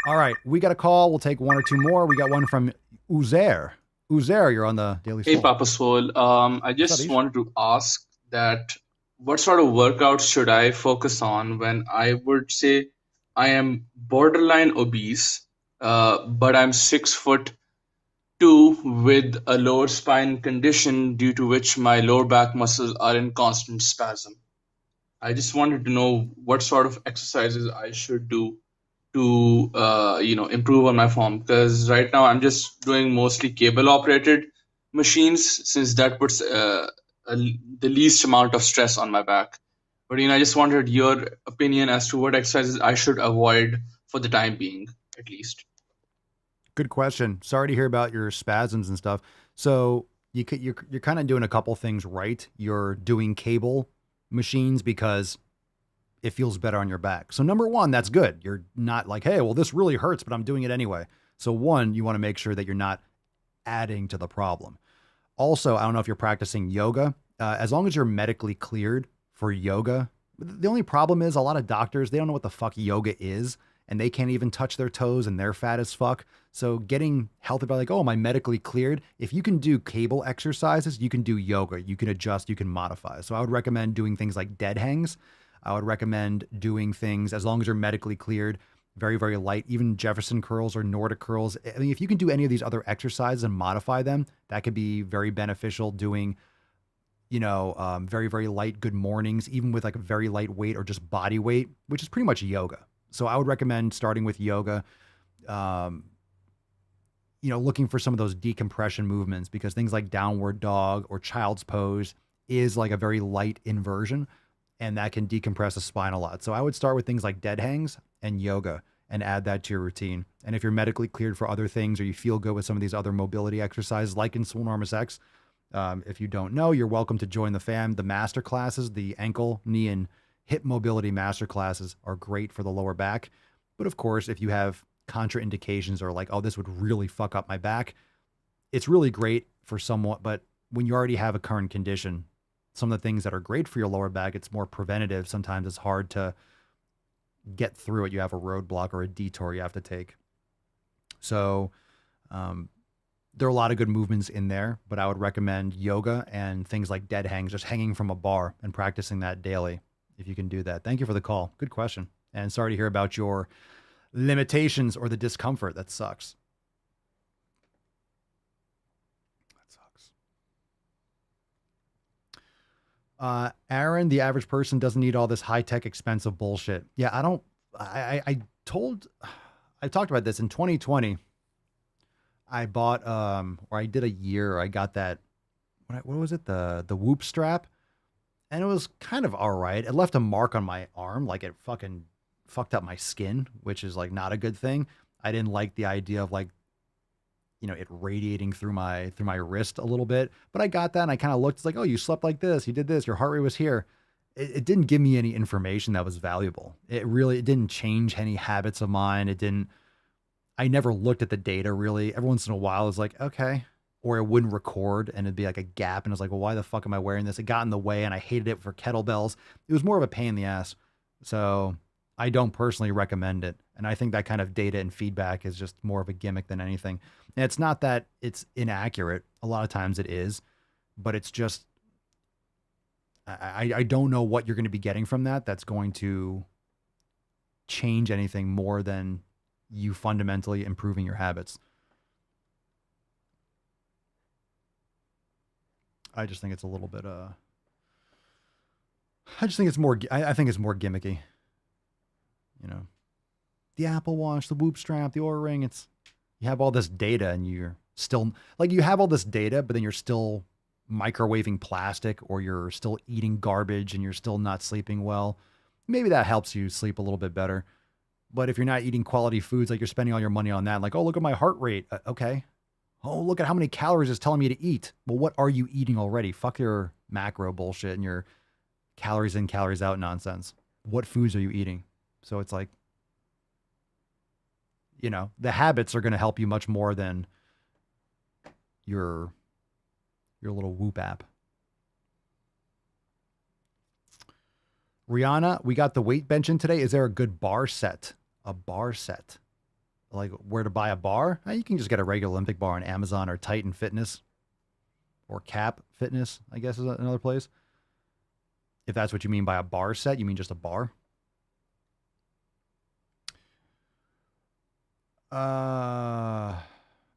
E: All right, we got a call. We'll take one or two more. We got one from Uzair. Uzair, you're on the Daily Swole.
S: Hey, Papa Swole. I just wanted to ask that what sort of workouts should I focus on when I would say I am borderline obese, but I'm 6'2" with a lower spine condition due to which my lower back muscles are in constant spasm. I just wanted to know what sort of exercises I should do to improve on my form, because right now I'm just doing mostly cable operated machines, since that puts the least amount of stress on my back. But I just wanted your opinion as to what exercises I should avoid for the time being, at least.
E: Good question. Sorry to hear about your spasms and stuff. So you're kind of doing a couple things right. You're doing cable machines because it feels better on your back. So number one, that's good. You're not like, hey, well, this really hurts, but I'm doing it anyway. So one, you want to make sure that you're not adding to the problem. Also, I don't know if you're practicing yoga. As long as you're medically cleared for yoga, the only problem is a lot of doctors, they don't know what the fuck yoga is, and they can't even touch their toes, and they're fat as fuck. So getting healthy by like, oh, am I medically cleared? If you can do cable exercises, you can do yoga. You can adjust, you can modify. So I would recommend doing things like dead hangs. I would recommend doing things, as long as you're medically cleared, very, very light, even Jefferson curls or Nordic curls. I mean, if you can do any of these other exercises and modify them, that could be very beneficial. Doing, very, very light good mornings, even with like a very light weight or just body weight, which is pretty much yoga. So I would recommend starting with yoga, looking for some of those decompression movements, because things like downward dog or child's pose is like a very light inversion, and that can decompress the spine a lot. So I would start with things like dead hangs and yoga and add that to your routine. And if you're medically cleared for other things, or you feel good with some of these other mobility exercises, like in Swolenormous X, if you don't know, you're welcome to join the fam. The master classes, the ankle, knee, and hip mobility master classes are great for the lower back. But of course, if you have contraindications or like, oh, this would really fuck up my back, it's really great for somewhat, but when you already have a current condition, some of the things that are great for your lower back, it's more preventative. Sometimes it's hard to get through it. You have a roadblock or a detour you have to take. So there are a lot of good movements in there, but I would recommend yoga and things like dead hangs, just hanging from a bar and practicing that daily if you can do that. Thank you for the call. Good question. And sorry to hear about your limitations or the discomfort. That sucks. Aaron, the average person doesn't need all this high-tech expensive bullshit. Yeah, I talked about this in 2020. I bought, or I did a year, I got that, what was it? The Whoop strap. And it was kind of all right. It left a mark on my arm. Like it fucking fucked up my skin, which is like not a good thing. I didn't like the idea of like, it radiating through my wrist a little bit, but I got that and I kind of looked, it's like, oh, you slept like this, you did this, your heart rate was here. It didn't give me any information that was valuable. It didn't change any habits of mine. I never looked at the data really. Every once in a while, it was like, okay. Or it wouldn't record and it'd be like a gap. And I was like, well, why the fuck am I wearing this? It got in the way and I hated it for kettlebells. It was more of a pain in the ass. So I don't personally recommend it. And I think that kind of data and feedback is just more of a gimmick than anything. And it's not that it's inaccurate. A lot of times it is, but it's just, I don't know what you're going to be getting from that. That's going to change anything more than you fundamentally improving your habits. I just think it's a little bit, I just think it's more, I think it's more gimmicky, the Apple Watch, the Whoop strap, the Oura Ring. You have all this data and you're still like, you have all this data, but then you're still microwaving plastic or you're still eating garbage and you're still not sleeping well. Maybe that helps you sleep a little bit better. But if you're not eating quality foods, like you're spending all your money on that, like, oh, look at my heart rate. Okay. Oh, look at how many calories it's telling me to eat. Well, what are you eating already? Fuck your macro bullshit and your calories in, calories out nonsense. What foods are you eating? So it's like, the habits are going to help you much more than your little Whoop app. Rihanna, we got the weight benching today. Is there a good bar set? A bar set? Like where to buy a bar? You can just get a regular Olympic bar on Amazon or Titan Fitness or Cap Fitness, I guess is another place. If that's what you mean by a bar set, you mean just a bar?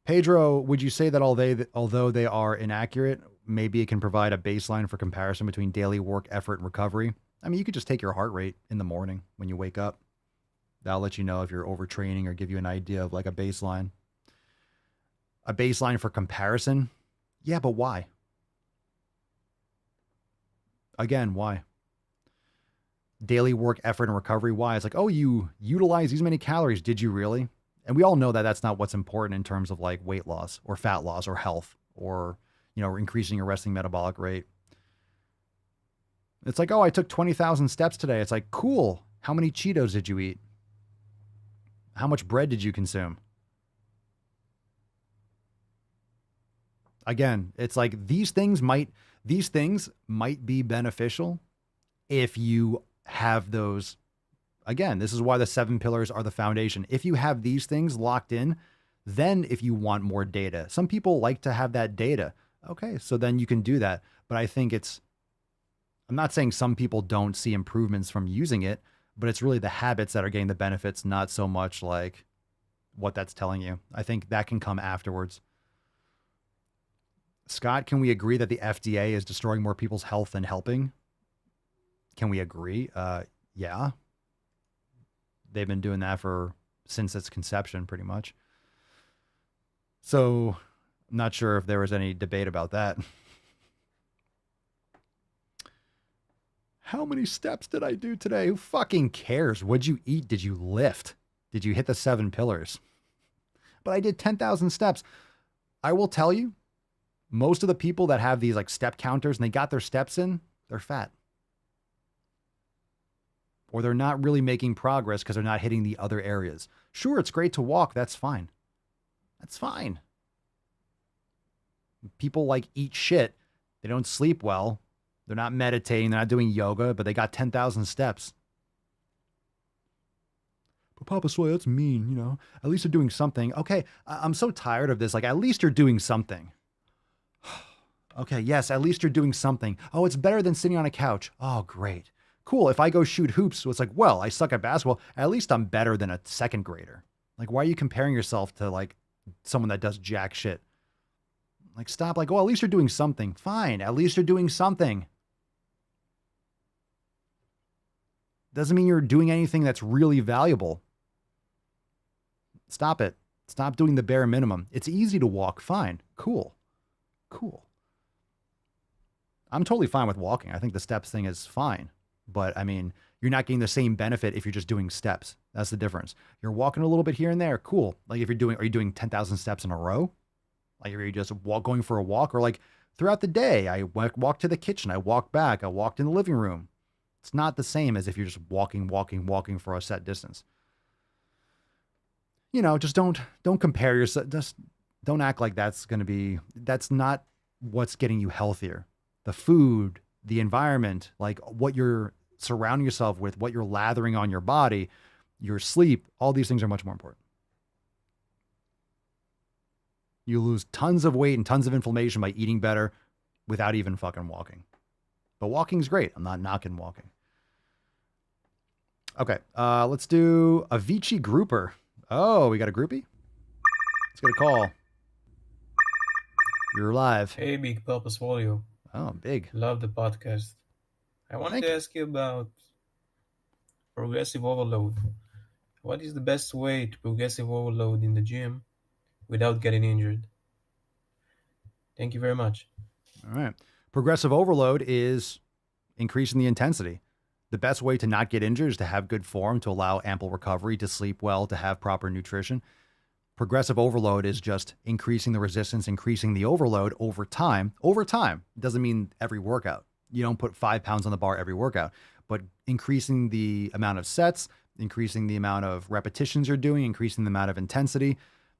E: Pedro, would you say that although they are inaccurate, maybe it can provide a baseline for comparison between daily work effort and recovery? I mean, you could just take your heart rate in the morning when you wake up. That'll let you know if you're overtraining or give you an idea of like a baseline. A baseline for comparison? Yeah, but why? Again, why? Daily work effort and recovery, why? It's like, oh, you utilize these many calories. Did you really? And we all know that that's not what's important in terms of like weight loss or fat loss or health or, increasing your resting metabolic rate. It's like, oh, I took 20,000 steps today. It's like, cool. How many Cheetos did you eat? How much bread did you consume? Again, it's like these things might be beneficial if you have those. Again, this is why the 7 pillars are the foundation. If you have these things locked in, then if you want more data, some people like to have that data. Okay, so then you can do that. But I think I'm not saying some people don't see improvements from using it, but it's really the habits that are getting the benefits, not so much like what that's telling you. I think that can come afterwards. Scott, can we agree that the FDA is destroying more people's health than helping? Can we agree? Yeah. They've been doing that since its conception, pretty much. So I'm not sure if there was any debate about that. How many steps did I do today? Who fucking cares? What'd you eat? Did you lift? Did you hit the 7 pillars? But I did 10,000 steps. I will tell you, most of the people that have these like step counters and they got their steps in, they're fat. Or they're not really making progress because they're not hitting the other areas. Sure, it's great to walk. That's fine. That's fine. People like eat shit. They don't sleep well. They're not meditating. They're not doing yoga, but they got 10,000 steps. But Papa Swole, that's mean, you know. At least they're doing something. Okay, I'm so tired of this. Like, at least you're doing something. Okay, yes, at least you're doing something. Oh, it's better than sitting on a couch. Oh, great. Cool. If I go shoot hoops, so it's like, well, I suck at basketball. At least I'm better than a second grader. Like, why are you comparing yourself to like someone that does jack shit? Like, stop. Like, oh, at least you're doing something. Fine. At least you're doing something. Doesn't mean you're doing anything that's really valuable. Stop it. Stop doing the bare minimum. It's easy to walk. Fine. Cool. Cool. I'm totally fine with walking. I think the steps thing is fine. But I mean, you're not getting the same benefit if you're just doing steps. That's the difference. You're walking a little bit here and there. Cool. Like if you're doing, are you doing 10,000 steps in a row? Like if you're just going for a walk, or like throughout the day, I walk to the kitchen, I walk back, I walked in the living room. It's not the same as if you're just walking for a set distance. You know, just don't compare yourself. Just don't act like that's not what's getting you healthier. The food, the environment, like what you're surrounding yourself with, what you're lathering on your body, your sleep, all these things are much more important. You lose tons of weight and tons of inflammation by eating better without even fucking walking. But walking's great. I'm not knocking walking. Okay, let's do Avicii Grouper. Oh, we got a groupie? Let's get a call. You're live.
R: Hey, Big Papa Swole.
E: Oh, big.
R: Love the podcast. I wanted to ask you about progressive overload. What is the best way to progressive overload in the gym without getting injured? Thank you very much.
E: All right. Progressive overload is increasing the intensity. The best way to not get injured is to have good form, to allow ample recovery, to sleep well, to have proper nutrition. Progressive overload is just increasing the resistance, increasing the overload over time. Over time doesn't mean every workout. You don't put 5 pounds on the bar every workout, but increasing the amount of sets, increasing the amount of repetitions you're doing, increasing the amount of intensity,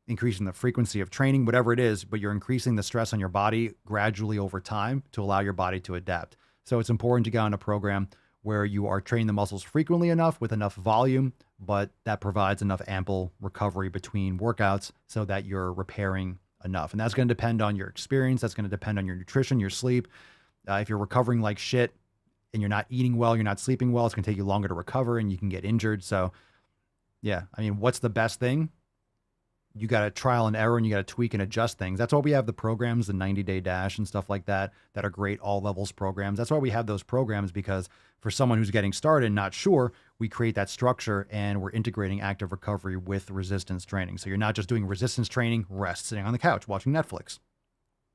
E: increasing the frequency of training, whatever it is, but you're increasing the stress on your body gradually over time to allow your body to adapt. So it's important to get on a program where you are training the muscles frequently enough with enough volume, but that provides enough ample recovery between workouts so that you're repairing enough. And that's going to depend on your experience. That's going to depend on your nutrition, your sleep. If you're recovering like shit and you're not eating well, you're not sleeping well, it's going to take you longer to recover and you can get injured. So yeah, I mean, what's the best thing? You got to trial and error and you got to tweak and adjust things. That's why we have the programs, the 90-day dash and stuff like that are great all levels programs. That's why we have those programs, because for someone who's getting started and not sure, we create that structure and we're integrating active recovery with resistance training. So you're not just doing resistance training, rest, sitting on the couch, watching Netflix.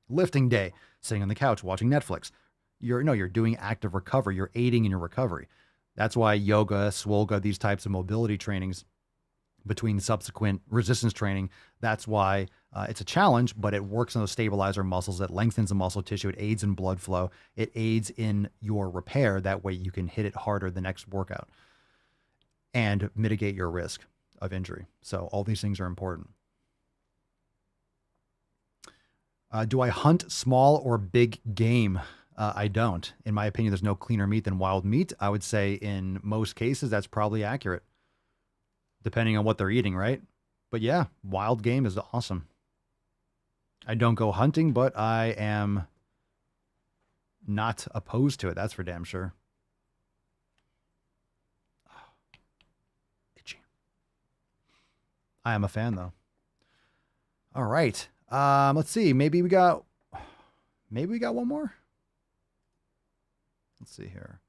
E: Lifting day, sitting on the couch, watching Netflix. You're doing active recovery. You're aiding in your recovery. That's why yoga, Swolga, these types of mobility trainings between subsequent resistance training, that's why it's a challenge, but it works on those stabilizer muscles. It lengthens the muscle tissue. It aids in blood flow. It aids in your repair. That way you can hit it harder the next workout and mitigate your risk of injury. So all these things are important. Do I hunt small or big game? I don't. In my opinion, there's no cleaner meat than wild meat. I would say in most cases, that's probably accurate, depending on what they're eating, right? But yeah, wild game is awesome. I don't go hunting, but I am not opposed to it. That's for damn sure. Itchy. I am a fan, though. All right. Let's see. Maybe we got one more. Let's see here.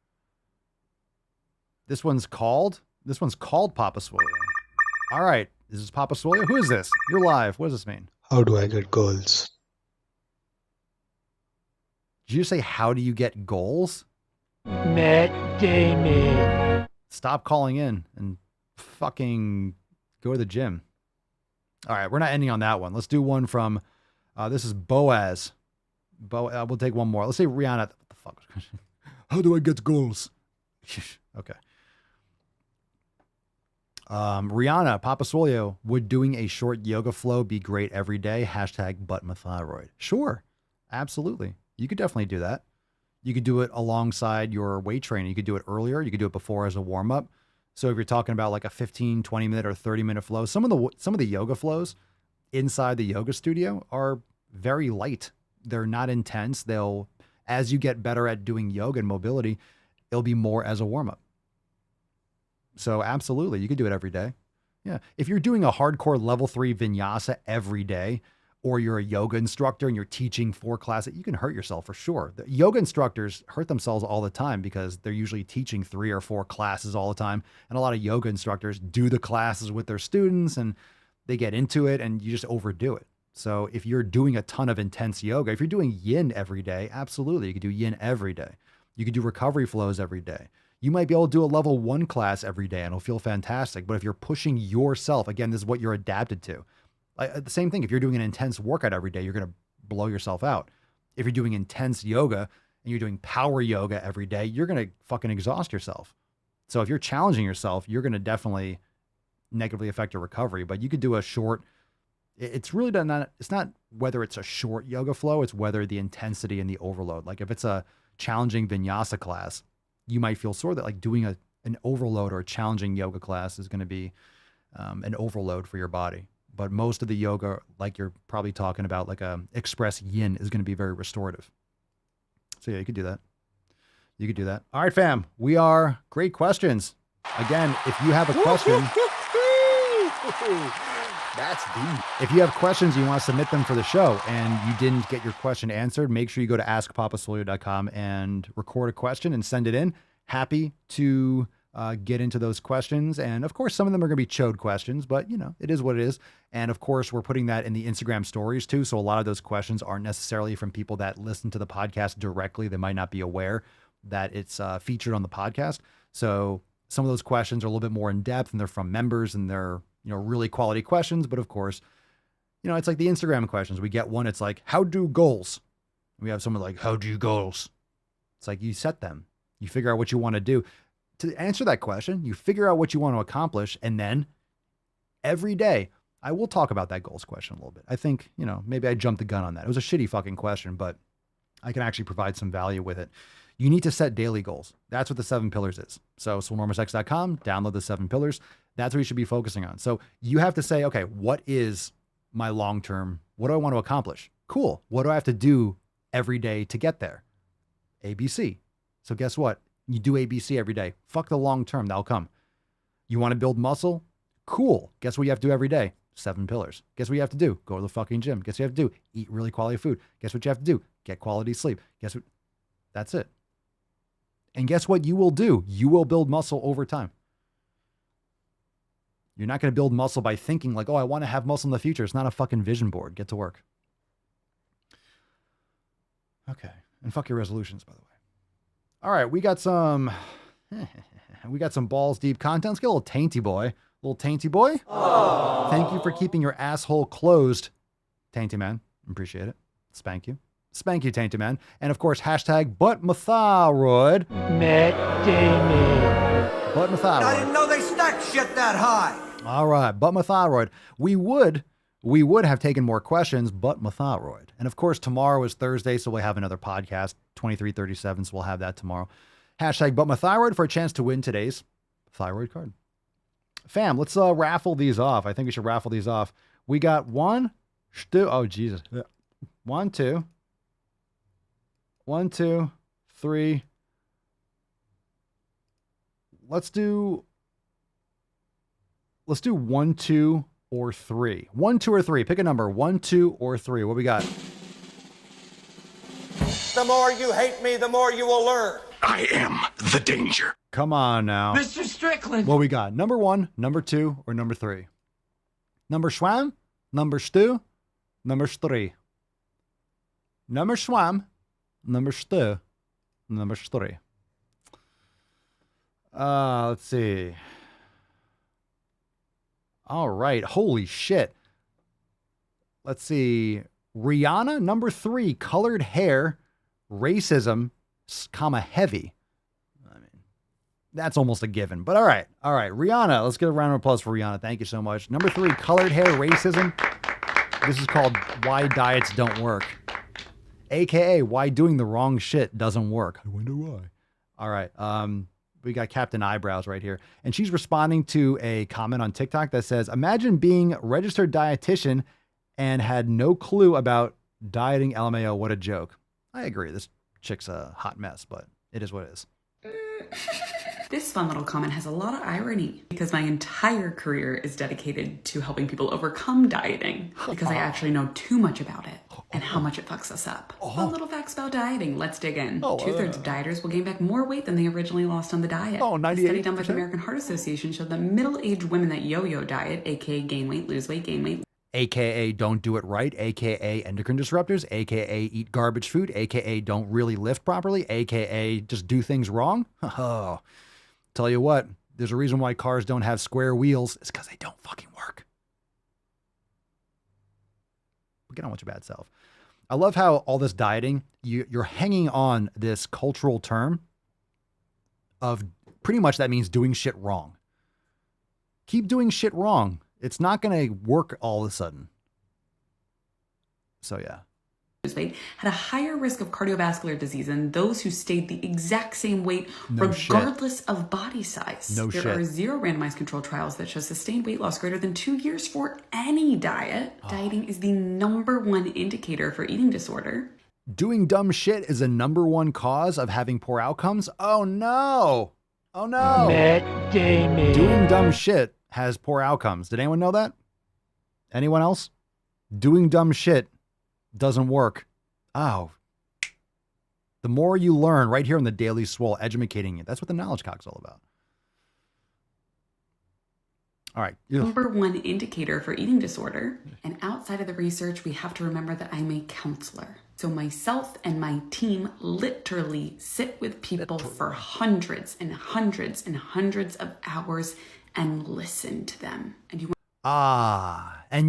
E: This one's called Papa Swole. All right. Is this Papa Swole? Who is this? You're live. What does this mean?
T: How do I get goals?
E: Did you say, how do you get goals?
T: Matt Damon.
E: Stop calling in and fucking go to the gym. All right. We're not ending on that one. Let's do one from, this is Boaz. We'll take one more. Let's say Rihanna. What the fuck? How do I get goals? Okay. Rihanna, Papa Swole, would doing a short yoga flow be great every day? #ButtMyThyroid. Sure. Absolutely. You could definitely do that. You could do it alongside your weight training. You could do it earlier. You could do it before as a warm up. So if you're talking about like a 15, 20 minute or 30-minute flow, some of the yoga flows inside the yoga studio are very light. They're not intense. As you get better at doing yoga and mobility, it'll be more as a warm up. So absolutely, you could do it every day. Yeah. If you're doing a hardcore level 3 vinyasa every day, or you're a yoga instructor and you're teaching 4 classes, you can hurt yourself for sure. The yoga instructors hurt themselves all the time because they're usually teaching 3 or 4 classes all the time. And a lot of yoga instructors do the classes with their students and they get into it and you just overdo it. So if you're doing a ton of intense yoga, if you're doing yin every day, absolutely, you could do yin every day. You could do recovery flows every day. You might be able to do a level 1 class every day and it'll feel fantastic. But if you're pushing yourself, again, this is what you're adapted to. The same thing, if you're doing an intense workout every day, you're going to blow yourself out. If you're doing intense yoga and you're doing power yoga every day, you're going to fucking exhaust yourself. So if you're challenging yourself, you're going to definitely negatively affect your recovery. But you could do a short, it's really not, it's not whether it's a short yoga flow, it's whether the intensity and the overload. Like if it's a challenging vinyasa class, you might feel sore that like doing an overload or a challenging yoga class is going to be an overload for your body. But most of the yoga, like you're probably talking about, like a express yin, is going to be very restorative. So yeah, you could do that. You could do that. All right, fam. We are great questions. Again, if you have a question, that's deep. If you have questions, you want to submit them for the show and you didn't get your question answered, make sure you go to askpapaswolio.com and record a question and send it in. Happy to get into those questions. And of course, some of them are going to be chode questions, but you know, it is what it is. And of course, we're putting that in the Instagram stories too. So a lot of those questions aren't necessarily from people that listen to the podcast directly. They might not be aware that it's featured on the podcast. So some of those questions are a little bit more in depth and they're from members and they're, you know, really quality questions. But of course, you know, it's like the Instagram questions. We get one, it's like, how do goals? We have someone like, how do goals? It's like you set them, you figure out what you want to do. To answer that question, you figure out what you want to accomplish, and then every day, I will talk about that goals question a little bit. I think, you know, maybe I jumped the gun on that. It was a shitty fucking question, but I can actually provide some value with it. You need to set daily goals. That's what the 7 pillars is. So swolenormousx.com, download the 7 pillars. That's what you should be focusing on. So you have to say, okay, what is my long-term, what do I want to accomplish? Cool. What do I have to do every day to get there? ABC. So guess what? You do ABC every day. Fuck the long term. That'll come. You want to build muscle? Cool. Guess what you have to do every day? 7 pillars. Guess what you have to do? Go to the fucking gym. Guess what you have to do? Eat really quality food. Guess what you have to do? Get quality sleep. Guess what? That's it. And guess what you will do? You will build muscle over time. You're not going to build muscle by thinking like, oh, I want to have muscle in the future. It's not a fucking vision board. Get to work. Okay. And fuck your resolutions, by the way. All right, we got some balls deep content. Let's get a little tainty boy. Little tainty boy. Aww. Thank you for keeping your asshole closed, tainty man. Appreciate it. Spank you. Spank you, tainty man. And of course, hashtag buttmathyroid.
T: Matt Damon.
E: Buttmathyroid.
N: I didn't know they stacked shit that high.
E: All right, buttmathyroid. We would have taken more questions, but my thyroid. And of course, tomorrow is Thursday, so we'll have another podcast, 2337, so we'll have that tomorrow. Hashtag but my thyroid for a chance to win today's thyroid card. Fam, let's raffle these off. I think we should raffle these off. We got 1, 2, oh Jesus. 1, 2, 1, 2, 3. Let's do 1, 2, or 3. 1, 2, or 3. Pick a number. 1, 2, or 3. What we got?
N: The more you hate me, the more you will learn.
U: I am the danger.
E: Come on now.
N: Mr. Strickland.
E: What we got? Number 1, number 2, or number 3? Number swam, number stew, number 3. Number swam, number stew, number 3. Let's see. All right. Holy shit. Let's see. Rihanna, number 3, colored hair, racism, comma, heavy. I mean, that's almost a given, but all right. All right. Rihanna, let's get a round of applause for Rihanna. Thank you so much. Number 3, colored hair, racism. This is called Why Diets Don't Work. AKA why doing the wrong shit doesn't work. I wonder why. All right. We got Captain Eyebrows right here. And she's responding to a comment on TikTok that says, imagine being a registered dietitian and had no clue about dieting. LMAO, what a joke. I agree. This chick's a hot mess, but it is what it is.
A: This fun little comment has a lot of irony because my entire career is dedicated to helping people overcome dieting because I actually know too much about it and how much it fucks us up. Fun little facts about dieting. Let's dig in. 2/3 of dieters will gain back more weight than they originally lost on the diet. A study done by the American Heart Association showed that middle-aged women that yo-yo diet, aka gain weight, lose weight, gain weight,
E: AKA don't do it right, AKA endocrine disruptors, AKA eat garbage food, AKA don't really lift properly, AKA just do things wrong. Oh, tell you what, there's a reason why cars don't have square wheels. It's because they don't fucking work. But get on with your bad self. I love how all this dieting, you're hanging on this cultural term of pretty much that means doing shit wrong. Keep doing shit wrong. It's not going to work all of a sudden. So yeah.
A: Weight had a higher risk of cardiovascular disease than those who stayed the exact same weight regardless of body size. There are 0 randomized controlled trials that show sustained weight loss greater than 2 years for any diet. Dieting is the #1 indicator for eating disorder.
E: Doing dumb shit is a #1 cause of having poor outcomes. Oh no. Oh no.
T: Matt Damon.
E: Doing dumb shit has poor outcomes. Did anyone know that? Anyone else? Doing dumb shit doesn't work. Oh. The more you learn right here in the Daily Swole, educating you. That's what the Knowledge Cock's all about. All right.
A: #1 indicator for eating disorder. And outside of the research, we have to remember that I'm a counselor. So myself and my team literally sit with people for hundreds and hundreds and hundreds of hours and listen to them. And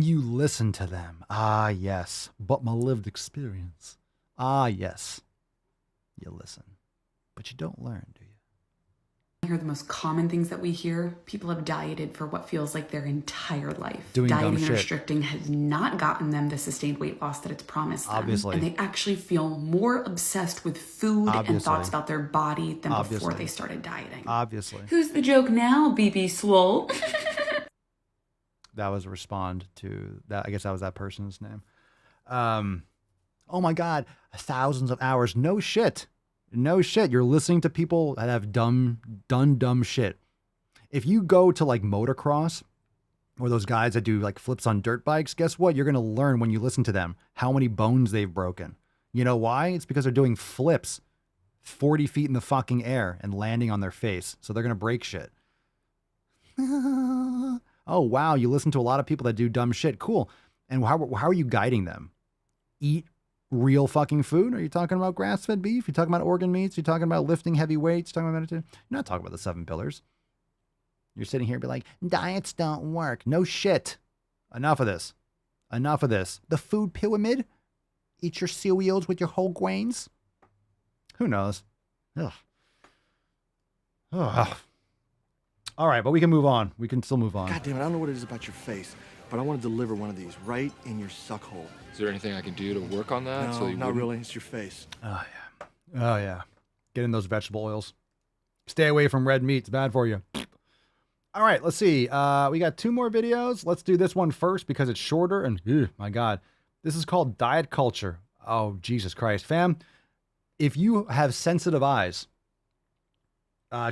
E: you listen to them. Ah, yes. But my lived experience. Ah, yes. You listen. But you don't learn, do you?
A: Here are the most common things that we hear. People have dieted for what feels like their entire life.
E: Doing
A: Dieting
E: dumb
A: and
E: shit.
A: restricting has not gotten them the sustained weight loss that it's promised them.
E: Obviously.
A: And they actually feel more obsessed with food and thoughts about their body than before they started dieting.
E: Obviously.
A: Who's the joke now, BB Swole?
E: That was a respond to that. I guess that was that person's name. Oh my God, thousands of hours. No shit. No shit. You're listening to people that have done dumb shit. If you go to like motocross or those guys that do like flips on dirt bikes, guess what? You're going to learn when you listen to them how many bones they've broken. You know why? It's because they're doing flips 40 feet in the fucking air and landing on their face. So they're going to break shit. Oh, wow. You listen to a lot of people that do dumb shit. Cool. And how are you guiding them? Eat real fucking food? Are you talking about grass-fed beef? You talking about organ meats? You talking about lifting heavy weights? You talking about meditation? You're not talking about the 7 pillars. You're sitting here and be like, diets don't work. No shit. Enough of this. Enough of this. The food pyramid? Eat your cereals with your whole grains? Who knows? Ugh. Ugh. All right, but we can move on. We can still move on.
V: God damn it, I don't know what it is about your face, but I want to deliver one of these right in your suck hole.
W: Is there anything I can do to work on that?
V: No, not really. It's your face.
E: Oh, yeah. Oh, yeah. Get in those vegetable oils. Stay away from red meat. It's bad for you. All right, let's see. We got 2 more videos. Let's do this one first because it's shorter and, my God. This is called Diet Culture. Oh, Jesus Christ. Fam, if you have sensitive eyes,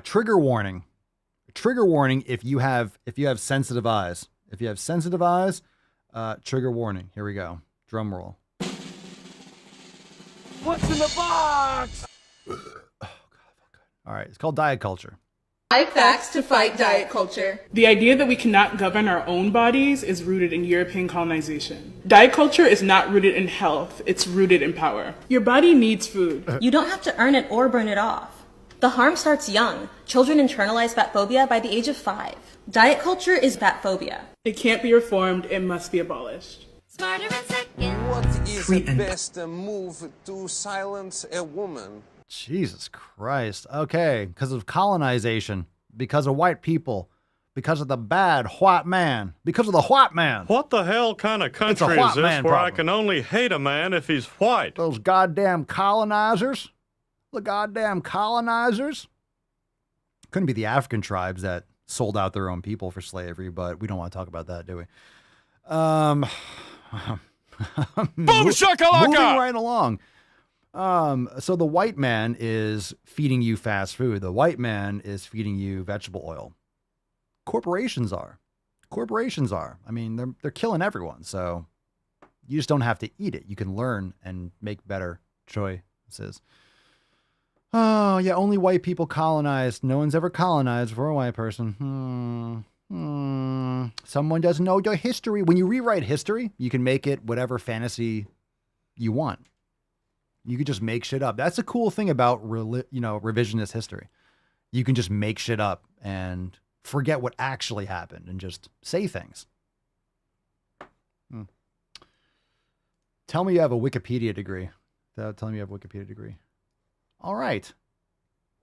E: trigger warning. Trigger warning if you have sensitive eyes. If you have sensitive eyes, trigger warning. Here we go. Drum roll.
N: What's in the box?
E: All right, it's called Diet Culture.
X: 5 facts to fight diet culture.
Y: The idea that we cannot govern our own bodies is rooted in European colonization. Diet culture is not rooted in health, it's rooted in power. Your body needs food.
L: You don't have to earn it or burn it off. The harm starts young. Children internalize fat phobia by the age of 5. Diet culture is fat phobia.
Y: It can't be reformed, it must be abolished.
Z: Smarter in seconds.
N: What is the best move to silence a woman?
E: Jesus Christ. Okay, because of colonization, because of white people, Because of the bad white man. Because of the white man.
B: What the hell kind of country is this where I can only hate a man if he's white?
E: Those goddamn colonizers. The goddamn colonizers. Couldn't be the African tribes that sold out their own people for slavery, but we don't want to talk about that, do we?
B: Boom shakalaka!
E: Moving right along. So the white man is feeding you fast food. The white man is feeding you vegetable oil. Corporations are. I mean, they're killing everyone. So you just don't have to eat it. You can learn and make better choices. Oh, yeah, only white people colonized. No one's ever colonized for a white person. Someone doesn't know your history. When you rewrite history, you can make it whatever fantasy you want. You could just make shit up. That's the cool thing about revisionist history. You can just make shit up and forget what actually happened and just say things. Tell me you have a Wikipedia degree. Tell me you have a Wikipedia degree. All right.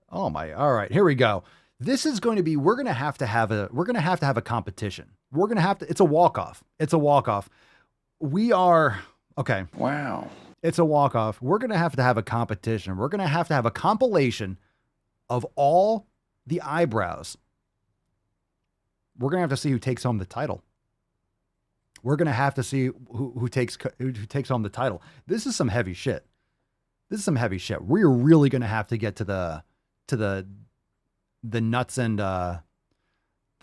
E: All right, here we go. This is going to be, we're going to have to have a competition. It's a walk-off. We are, okay.
U: Wow.
E: It's a walk-off. We're going to have a competition. We're going to have a compilation of all the eyebrows. We're going to have to see who takes home the title. We're going to have to see who takes home the title. This is some heavy shit. We're really going to have to get to the nuts and the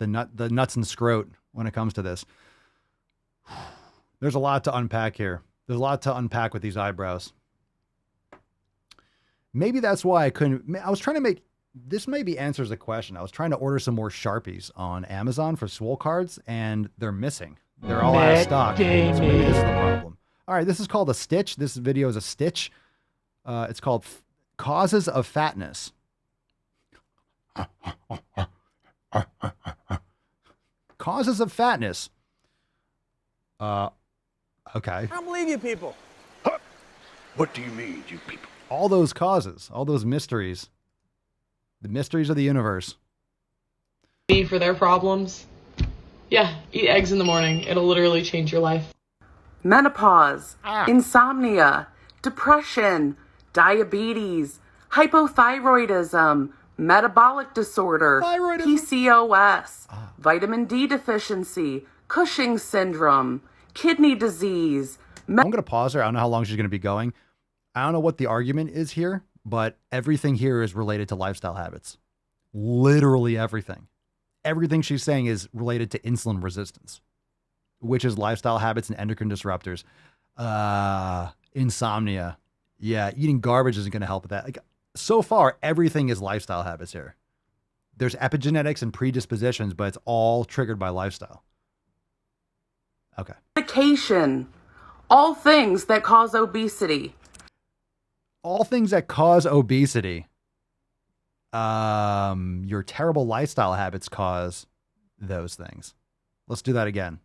E: nuts and scrot when it comes to this. There's a lot to unpack here. There's a lot to unpack with these eyebrows. Maybe that's why I was trying to make, this maybe answers the question. I was trying to order some more Sharpies on Amazon for Swole cards, and they're missing. They're all out of stock. So maybe this is the problem. All right, this is called a stitch. This video is a stitch. It's called Causes of Fatness. Causes of fatness. Okay.
D: I don't believe you people.
U: What do you mean, you people?
E: All those causes, all those mysteries. The mysteries of the universe.
F: For their problems. Yeah, eat eggs in the morning. It'll literally change your life.
A: Menopause, insomnia, depression, diabetes, hypothyroidism, metabolic disorder, PCOS, vitamin D deficiency, Cushing's syndrome, kidney disease.
E: I'm going to pause her. I don't know how long she's going to be going. I don't know what the argument is here, but everything here is related to lifestyle habits. Literally everything. Everything she's saying is related to insulin resistance, which is lifestyle habits and endocrine disruptors. Insomnia. Yeah, eating garbage isn't going to help with that. Like, so far, everything is lifestyle habits here. There's epigenetics and predispositions, but it's all triggered by lifestyle. Okay.
A: Medication. All things that cause obesity.
E: All things that cause obesity. Your terrible lifestyle habits cause those things. Let's do that again.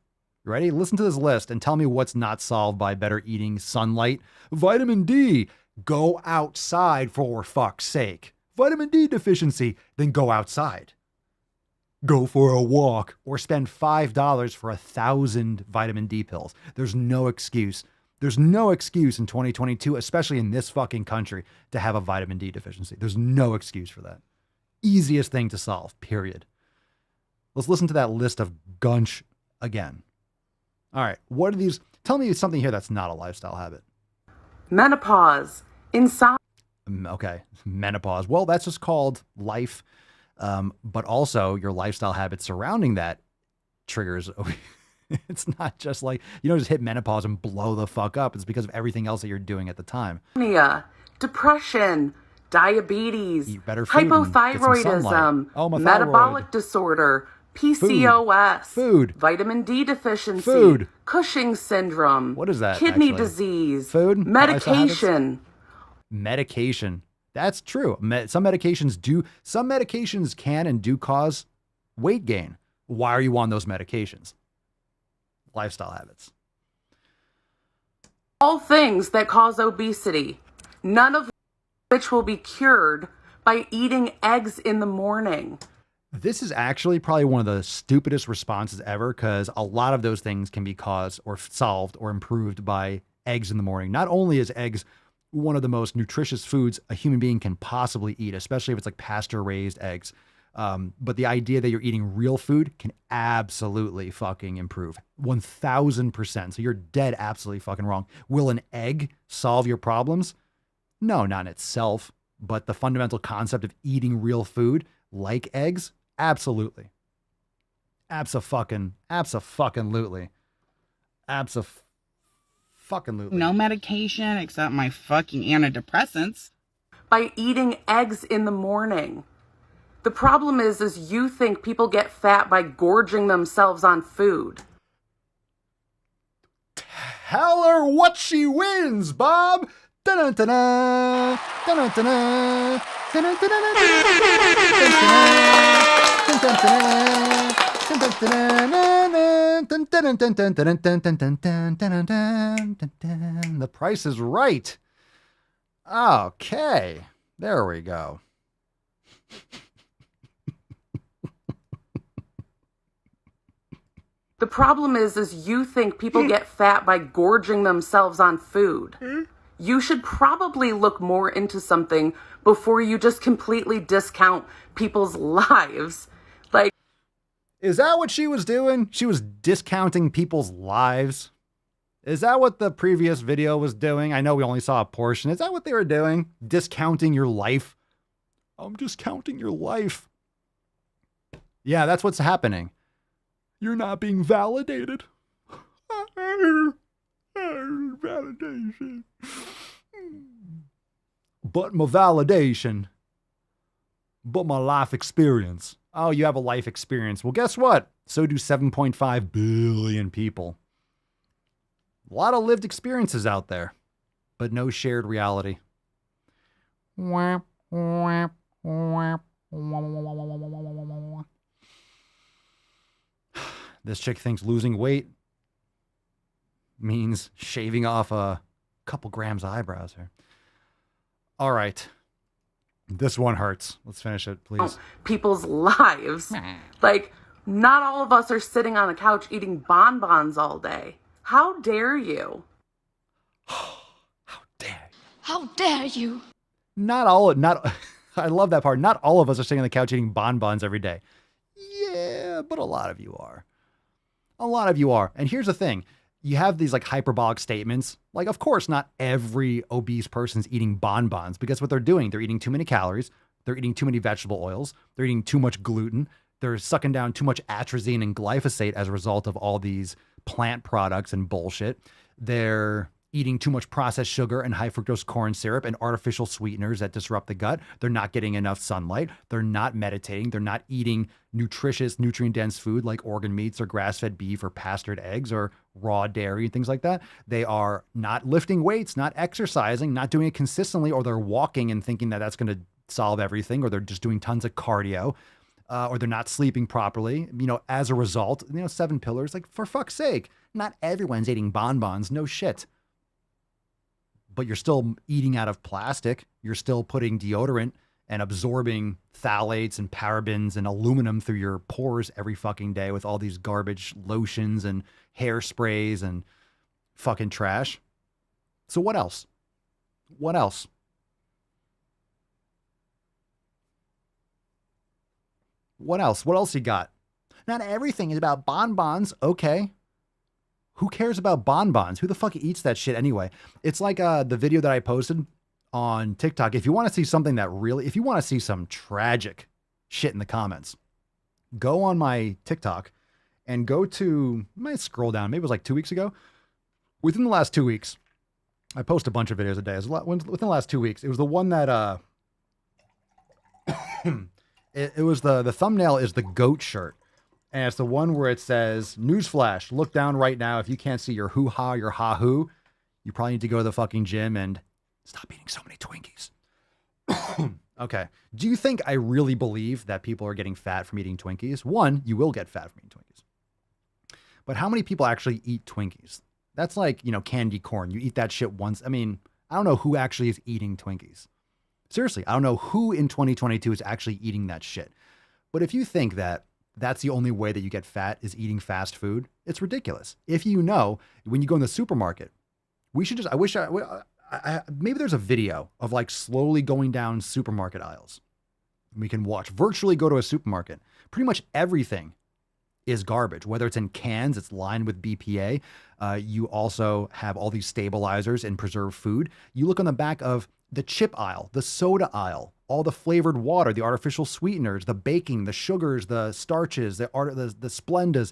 E: You ready? Listen to this list and tell me what's not solved by better eating, sunlight, vitamin D. Go outside for fuck's sake. Vitamin D deficiency, then go outside. Go for a walk or spend $5 for 1,000 vitamin D pills. There's no excuse. There's no excuse in 2022, especially in this fucking country, to have a vitamin D deficiency. There's no excuse for that. Easiest thing to solve, period. Let's listen to that list of gunch again. All right, what are these? Tell me something here that's not a lifestyle habit.
A: Menopause, insomnia.
E: Okay, menopause. Well, that's just called life, but also your lifestyle habits surrounding that triggers. It's not just like, you don't just hit menopause and blow the fuck up. It's because of everything else that you're doing at the time.
A: Depression, diabetes,
E: eat better food,
A: hypothyroidism, metabolic disorder, PCOS,
E: food,
A: vitamin D deficiency,
E: food,
A: Cushing's syndrome.
E: What is that?
A: Kidney disease,
E: food,
A: medication.
E: Medication. That's true. Some medications can and do cause weight gain. Why are you on those medications? Lifestyle habits.
A: All things that cause obesity, none of which will be cured by eating eggs in the morning.
E: This is actually probably one of the stupidest responses ever, because a lot of those things can be caused or solved or improved by eggs in the morning. Not only is eggs one of the most nutritious foods a human being can possibly eat, especially if it's like pasture raised eggs, but the idea that you're eating real food can absolutely fucking improve 1000%. So you're dead absolutely fucking wrong. Will an egg solve your problems? No, not in itself, but the fundamental concept of eating real food like eggs, absolutely. Abso-fucking-lutely. Abso-fucking-lutely.
G: No medication except my fucking antidepressants.
A: By eating eggs in the morning. The problem is you think people get fat by gorging themselves on food.
E: Tell her what she wins, Bob. Dun-dun-dun-dun. Dun-dun-dun-dun. Dun-dun-dun-dun. The Price is Right. Okay, there we go.
A: The problem is you think people get fat by gorging themselves on food. You should probably look more into something before you just completely discount people's lives. Like,
E: is that what she was doing? She was discounting people's lives. Is that what the previous video was doing? I know we only saw a portion. Is that what they were doing? Discounting your life? I'm discounting your life. Yeah, that's what's happening. You're not being validated. Validation. But my validation. But my life experience. Oh, you have a life experience. Well, guess what? So do 7.5 billion people. A lot of lived experiences out there, but no shared reality. This chick thinks losing weight means shaving off a couple grams of eyebrows here. All right. This one hurts. Let's finish it, please.
A: people's lives. Like, not all of us are sitting on the couch eating bonbons all day. How dare you?
Z: How dare you?
E: I love that part. Not all of us are sitting on the couch eating bonbons every day. Yeah, but a lot of you are. A lot of you are. And here's the thing. You have these like hyperbolic statements. Like, of course, not every obese person's eating bonbons, because what they're doing, they're eating too many calories. They're eating too many vegetable oils. They're eating too much gluten. They're sucking down too much atrazine and glyphosate as a result of all these plant products and bullshit. They're eating too much processed sugar and high fructose corn syrup and artificial sweeteners that disrupt the gut. They're not getting enough sunlight. They're not meditating. They're not eating nutritious, nutrient-dense food like organ meats or grass-fed beef or pastured eggs or raw dairy and things like that. They are not lifting weights, not exercising, not doing it consistently, or they're walking and thinking that that's going to solve everything, or they're just doing tons of cardio, or they're not sleeping properly. You know, as a result, 7 pillars, like, for fuck's sake, not everyone's eating bonbons. No shit. But you're still eating out of plastic. You're still putting deodorant and absorbing phthalates and parabens and aluminum through your pores every fucking day with all these garbage lotions and hairsprays and fucking trash. So what else? What else? What else? What else you got? Not everything is about bonbons. Okay. Who cares about bonbons? Who the fuck eats that shit anyway? It's like the video that I posted on TikTok. If you want to see something if you want to see some tragic shit in the comments, go on my TikTok and go to, I might scroll down, maybe it was like 2 weeks ago. Within the last 2 weeks, I post a bunch of videos a day. Within the last 2 weeks, it was the one that, it was the thumbnail is the goat shirt. And it's the one where it says, newsflash, look down right now. If you can't see your hoo-ha, your ha-hoo, you probably need to go to the fucking gym and stop eating so many Twinkies. Okay. Do you think I really believe that people are getting fat from eating Twinkies? One, you will get fat from eating Twinkies. But how many people actually eat Twinkies? That's like, candy corn. You eat that shit once. I mean, I don't know who actually is eating Twinkies. Seriously, I don't know who in 2022 is actually eating that shit. But if you think that that's the only way that you get fat is eating fast food, it's ridiculous. If you know, when you go in the supermarket, we should just, maybe there's a video of like slowly going down supermarket aisles. We can watch, virtually go to a supermarket. Pretty much everything is garbage, whether it's in cans, it's lined with BPA. You also have all these stabilizers in preserved food. You look on the back of the chip aisle, the soda aisle, all the flavored water, the artificial sweeteners, the baking, the sugars, the starches, the Splendas.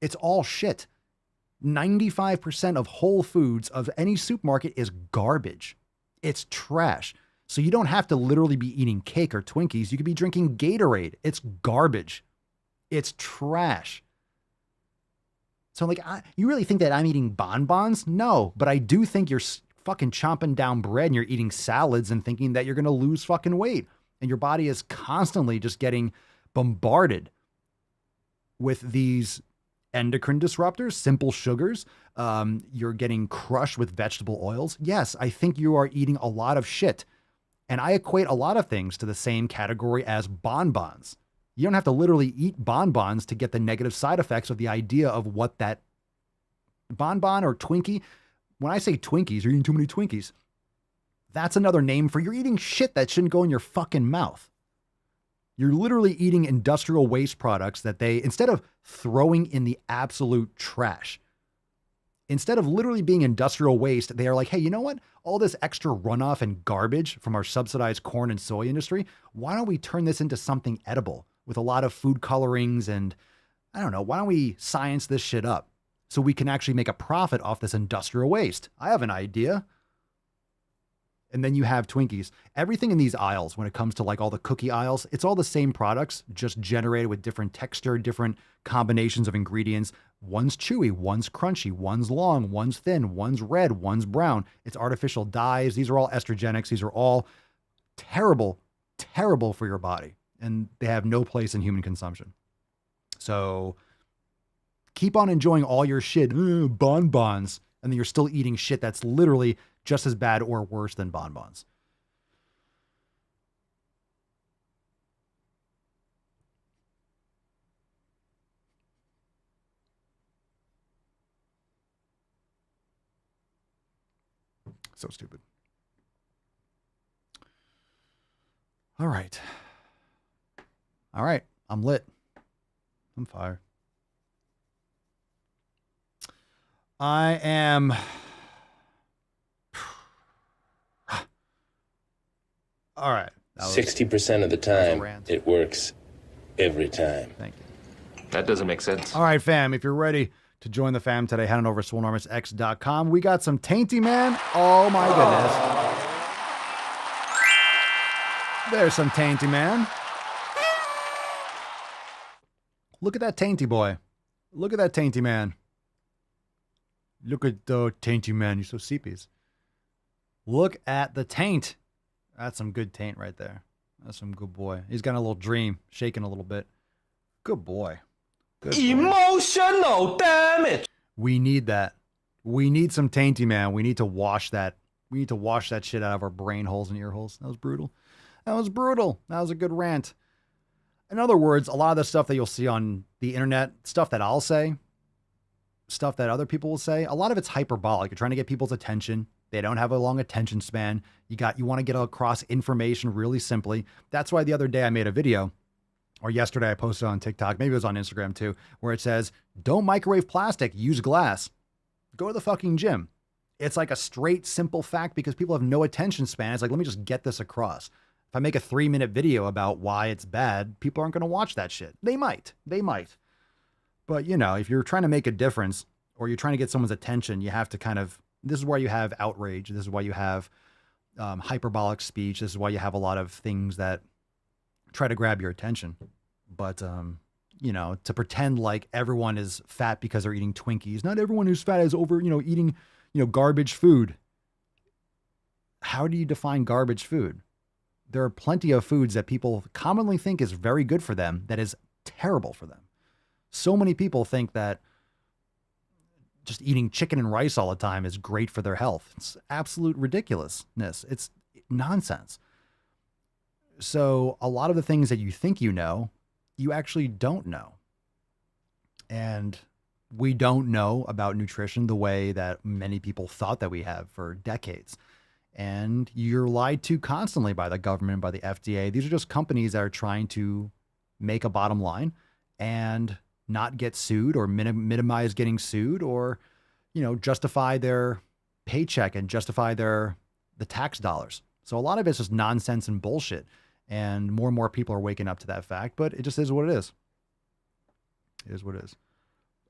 E: It's all shit. 95% of whole foods of any supermarket is garbage. It's trash. So you don't have to literally be eating cake or Twinkies. You could be drinking Gatorade. It's garbage. It's trash. So like, you really think that I'm eating bonbons? No, but I do think you're fucking chomping down bread and you're eating salads and thinking that you're going to lose fucking weight. And your body is constantly just getting bombarded with these endocrine disruptors, simple sugars. You're getting crushed with vegetable oils. Yes, I think you are eating a lot of shit. And I equate a lot of things to the same category as bonbons. You don't have to literally eat bonbons to get the negative side effects of the idea of what that bonbon or Twinkie. When I say Twinkies, you're eating too many Twinkies. That's another name for you're eating shit that shouldn't go in your fucking mouth. You're literally eating industrial waste products that they, instead of throwing in the absolute trash, instead of literally being industrial waste, they are like, hey, you know what? All this extra runoff and garbage from our subsidized corn and soy industry, why don't we turn this into something edible with a lot of food colorings and, I don't know, why don't we science this shit up so we can actually make a profit off this industrial waste? I have an idea. And then you have Twinkies. Everything in these aisles, when it comes to like all the cookie aisles, it's all the same products, just generated with different texture, different combinations of ingredients. One's chewy, one's crunchy, one's long, one's thin, one's red, one's brown. It's artificial dyes. These are all estrogenics. These are all terrible, terrible for your body. And they have no place in human consumption. So keep on enjoying all your shit, bonbons, and then you're still eating shit that's literally just as bad or worse than bonbons. So stupid. All right. All right. I'm lit. I'm fire. I am... All right.
H: 60% of the time, it works every time.
E: Thank you.
W: That doesn't make sense.
E: All right, fam. If you're ready to join the fam today, head on over to SwoleNormousX.com. We got some Tainty Man. Oh, my goodness. There's some Tainty Man. Look at that Tainty boy. Look at that Tainty Man. Look at the Tainty Man. You're so seepies. Look at the taint. That's some good taint right there. That's some good boy. He's got a little dream, shaking a little bit. Good boy. Good boy.
N: Emotional damage.
E: We need that. We need some Tainty Man. We need to wash that. We need to wash that shit out of our brain holes and ear holes. That was brutal. That was brutal. That was a good rant. In other words, a lot of the stuff that you'll see on the internet, stuff that I'll say, stuff that other people will say, a lot of it's hyperbolic. You're trying to get people's attention. They don't have a long attention span. You want to get across information really simply. That's why the other day I made a video, or yesterday I posted on TikTok, maybe it was on Instagram too, where it says, don't microwave plastic, use glass. Go to the fucking gym. It's like a straight, simple fact because people have no attention span. It's like, let me just get this across. If I make a 3-minute video about why it's bad, people aren't going to watch that shit. They might. But, you know, if you're trying to make a difference or you're trying to get someone's attention, you have to kind of, this is why you have outrage. This is why you have hyperbolic speech. This is why you have a lot of things that try to grab your attention. But, you know, to pretend like everyone is fat because they're eating Twinkies. Not everyone who's fat is over, you know, eating, you know, garbage food. How do you define garbage food? There are plenty of foods that people commonly think is very good for them that is terrible for them. So many people think that just eating chicken and rice all the time is great for their health. It's absolute ridiculousness. It's nonsense. So a lot of the things that you think you know, you actually don't know. And we don't know about nutrition the way that many people thought that we have for decades. And you're lied to constantly by the government, by the FDA. These are just companies that are trying to make a bottom line and not get sued or minimize getting sued, or, you know, justify their paycheck and justify the tax dollars. So a lot of it's just nonsense and bullshit. And more people are waking up to that fact, but it just is what it is. It is what it is.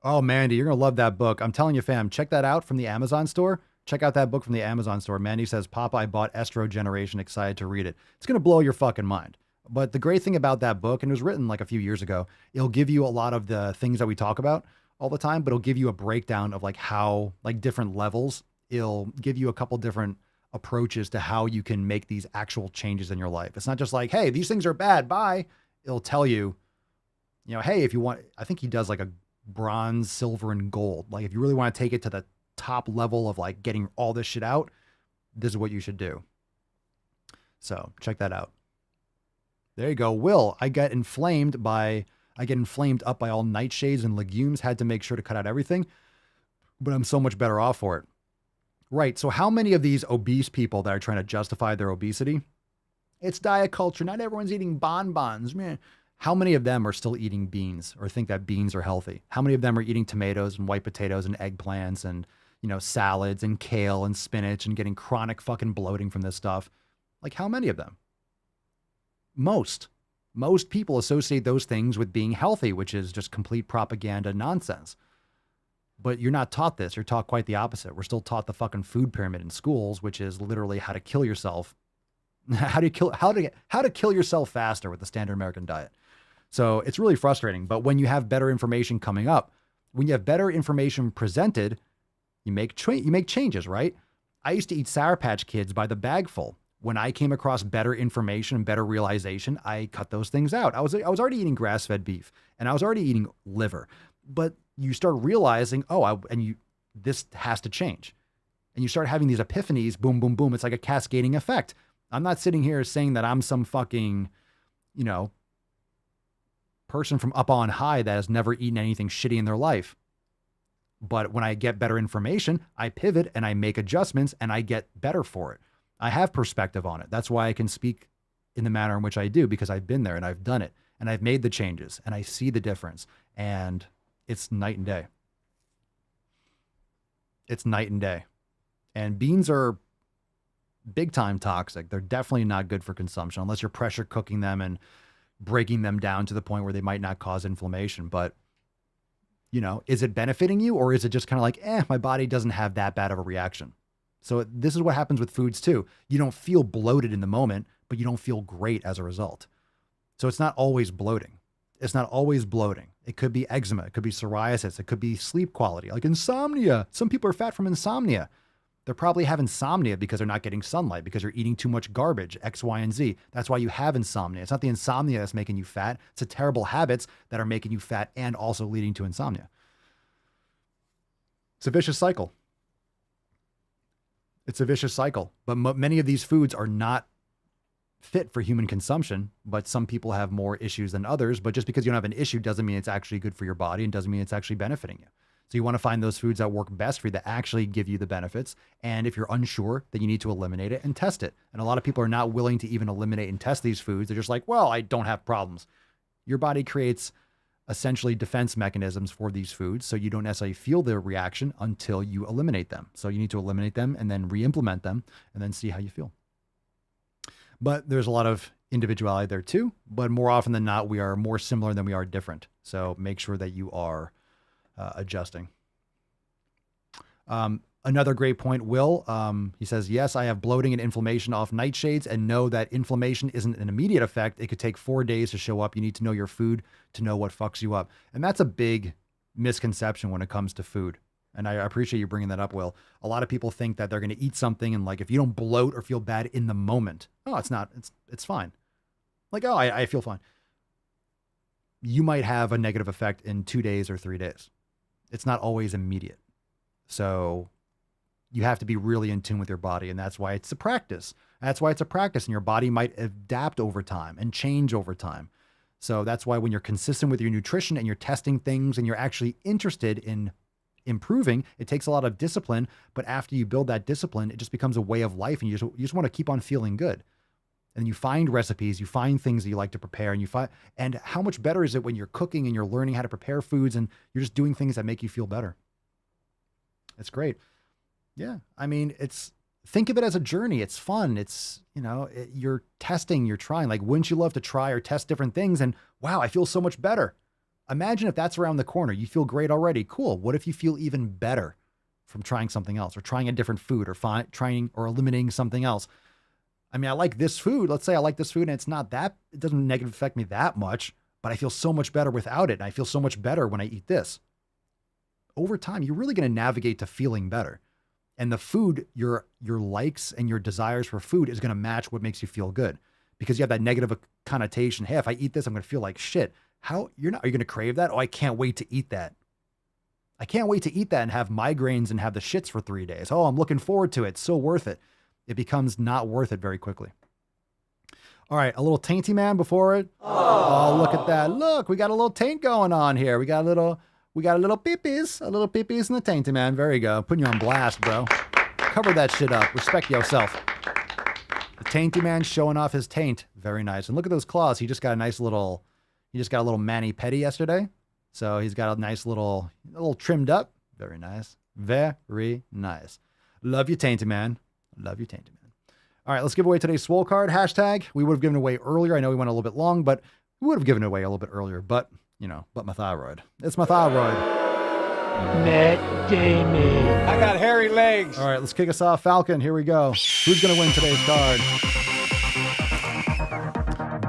E: Oh, Mandy, you're going to love that book. I'm telling you, fam, check that out from the Amazon store. Check out that book from the Amazon store. Mandy says, Papa, I bought Estro Generation, excited to read it. It's going to blow your fucking mind. But the great thing about that book, and it was written like a few years ago, it'll give you a lot of the things that we talk about all the time, but it'll give you a breakdown of like how, like different levels. It'll give you a couple different approaches to how you can make these actual changes in your life. It's not just like, hey, these things are bad, bye. It'll tell you, you know, hey, if you want, I think he does like a bronze, silver, and gold. Like if you really want to take it to the top level of like getting all this shit out, this is what you should do. So check that out. There you go. Will, I get inflamed up by all nightshades and legumes. Had to make sure to cut out everything, but I'm so much better off for it. Right. So how many of these obese people that are trying to justify their obesity? It's diet culture. Not everyone's eating bonbons, man. How many of them are still eating beans or think that beans are healthy? How many of them are eating tomatoes and white potatoes and eggplants and, you know, salads and kale and spinach and getting chronic fucking bloating from this stuff? Like how many of them? Most people associate those things with being healthy, which is just complete propaganda nonsense. But you're not taught this. You're taught quite the opposite. We're still taught the fucking food pyramid in schools, which is literally how to kill yourself. How to kill yourself faster with the standard American diet. So it's really frustrating. But when you have better information coming up, when you have better information presented, you make changes, right? I used to eat Sour Patch Kids by the bagful. When I came across better information and better realization, I cut those things out. I was already eating grass-fed beef and I was already eating liver, but you start realizing, this has to change. And you start having these epiphanies, boom, boom, boom. It's like a cascading effect. I'm not sitting here saying that I'm some fucking, you know, person from up on high that has never eaten anything shitty in their life. But when I get better information, I pivot and I make adjustments and I get better for it. I have perspective on it. That's why I can speak in the manner in which I do, because I've been there and I've done it and I've made the changes and I see the difference, and it's night and day. It's night and day. And beans are big time toxic. They're definitely not good for consumption unless you're pressure cooking them and breaking them down to the point where they might not cause inflammation. But, you know, is it benefiting you, or is it just kind of like, my body doesn't have that bad of a reaction? So this is what happens with foods too. You don't feel bloated in the moment, but you don't feel great as a result. So it's not always bloating. It's not always bloating. It could be eczema. It could be psoriasis. It could be sleep quality, like insomnia. Some people are fat from insomnia. They probably have insomnia because they're not getting sunlight, because you're eating too much garbage, X, Y, and Z. That's why you have insomnia. It's not the insomnia that's making you fat. It's the terrible habits that are making you fat and also leading to insomnia. It's a vicious cycle. It's a vicious cycle. But many of these foods are not fit for human consumption, but some people have more issues than others. But just because you don't have an issue doesn't mean it's actually good for your body, and doesn't mean it's actually benefiting you. So you want to find those foods that work best for you, that actually give you the benefits. And if you're unsure, then you need to eliminate it and test it. And a lot of people are not willing to even eliminate and test these foods. They're just like, well, I don't have problems. Your body creates essentially defense mechanisms for these foods, so you don't necessarily feel the reaction until you eliminate them. So you need to eliminate them and then re-implement them and then see how you feel. But there's a lot of individuality there too, but more often than not, we are more similar than we are different. So make sure that you are adjusting. Another great point, Will, he says, yes, I have bloating and inflammation off nightshades, and know that inflammation isn't an immediate effect. It could take 4 days to show up. You need to know your food to know what fucks you up. And that's a big misconception when it comes to food. And I appreciate you bringing that up, Will. A lot of people think that they're going to eat something, and like, if you don't bloat or feel bad in the moment, it's fine. Like, I feel fine. You might have a negative effect in 2 days or 3 days. It's not always immediate. So you have to be really in tune with your body. And that's why it's a practice. And your body might adapt over time and change over time. So that's why when you're consistent with your nutrition and you're testing things and you're actually interested in improving, it takes a lot of discipline. But after you build that discipline, it just becomes a way of life, and you just want to keep on feeling good. And you find recipes, you find things that you like to prepare, and how much better is it when you're cooking and you're learning how to prepare foods and you're just doing things that make you feel better. It's great. Yeah. I mean, think of it as a journey. It's fun. It's, you're testing, you're trying. Like, wouldn't you love to try or test different things? And wow, I feel so much better. Imagine if that's around the corner. You feel great already. Cool. What if you feel even better from trying something else or trying a different food or trying or eliminating something else? I mean, I like this food. Let's say I like this food and it doesn't negatively affect me that much, but I feel so much better without it. And I feel so much better when I eat this. Over time, you're really going to navigate to feeling better. And the food, your likes and your desires for food is going to match what makes you feel good, because you have that negative connotation. Hey, if I eat this, I'm going to feel like shit. Are you going to crave that? Oh, I can't wait to eat that. I can't wait to eat that and have migraines and have the shits for 3 days. Oh, I'm looking forward to it. It's so worth it. It becomes not worth it very quickly. All right, a little tainty man before it. Oh, look at that. Look, we got a little taint going on here. We got a little peepees, in the tainty man. There you go. Putting you on blast, bro. Cover that shit up. Respect yourself. The tainty man showing off his taint. Very nice. And look at those claws. He just got a little mani-pedi yesterday. So he's got a nice a little trimmed up. Very nice. Very nice. Love you, tainty man. Love you, tainty man. All right, let's give away today's Swole card. Hashtag. We would have given away earlier. I know we went a little bit long, but we would have given it away a little bit earlier. But my thyroid. It's my thyroid.
T: Matt Damon.
D: I got hairy legs.
E: All right, let's kick us off. Falcon, here we go. Who's going to win today's card?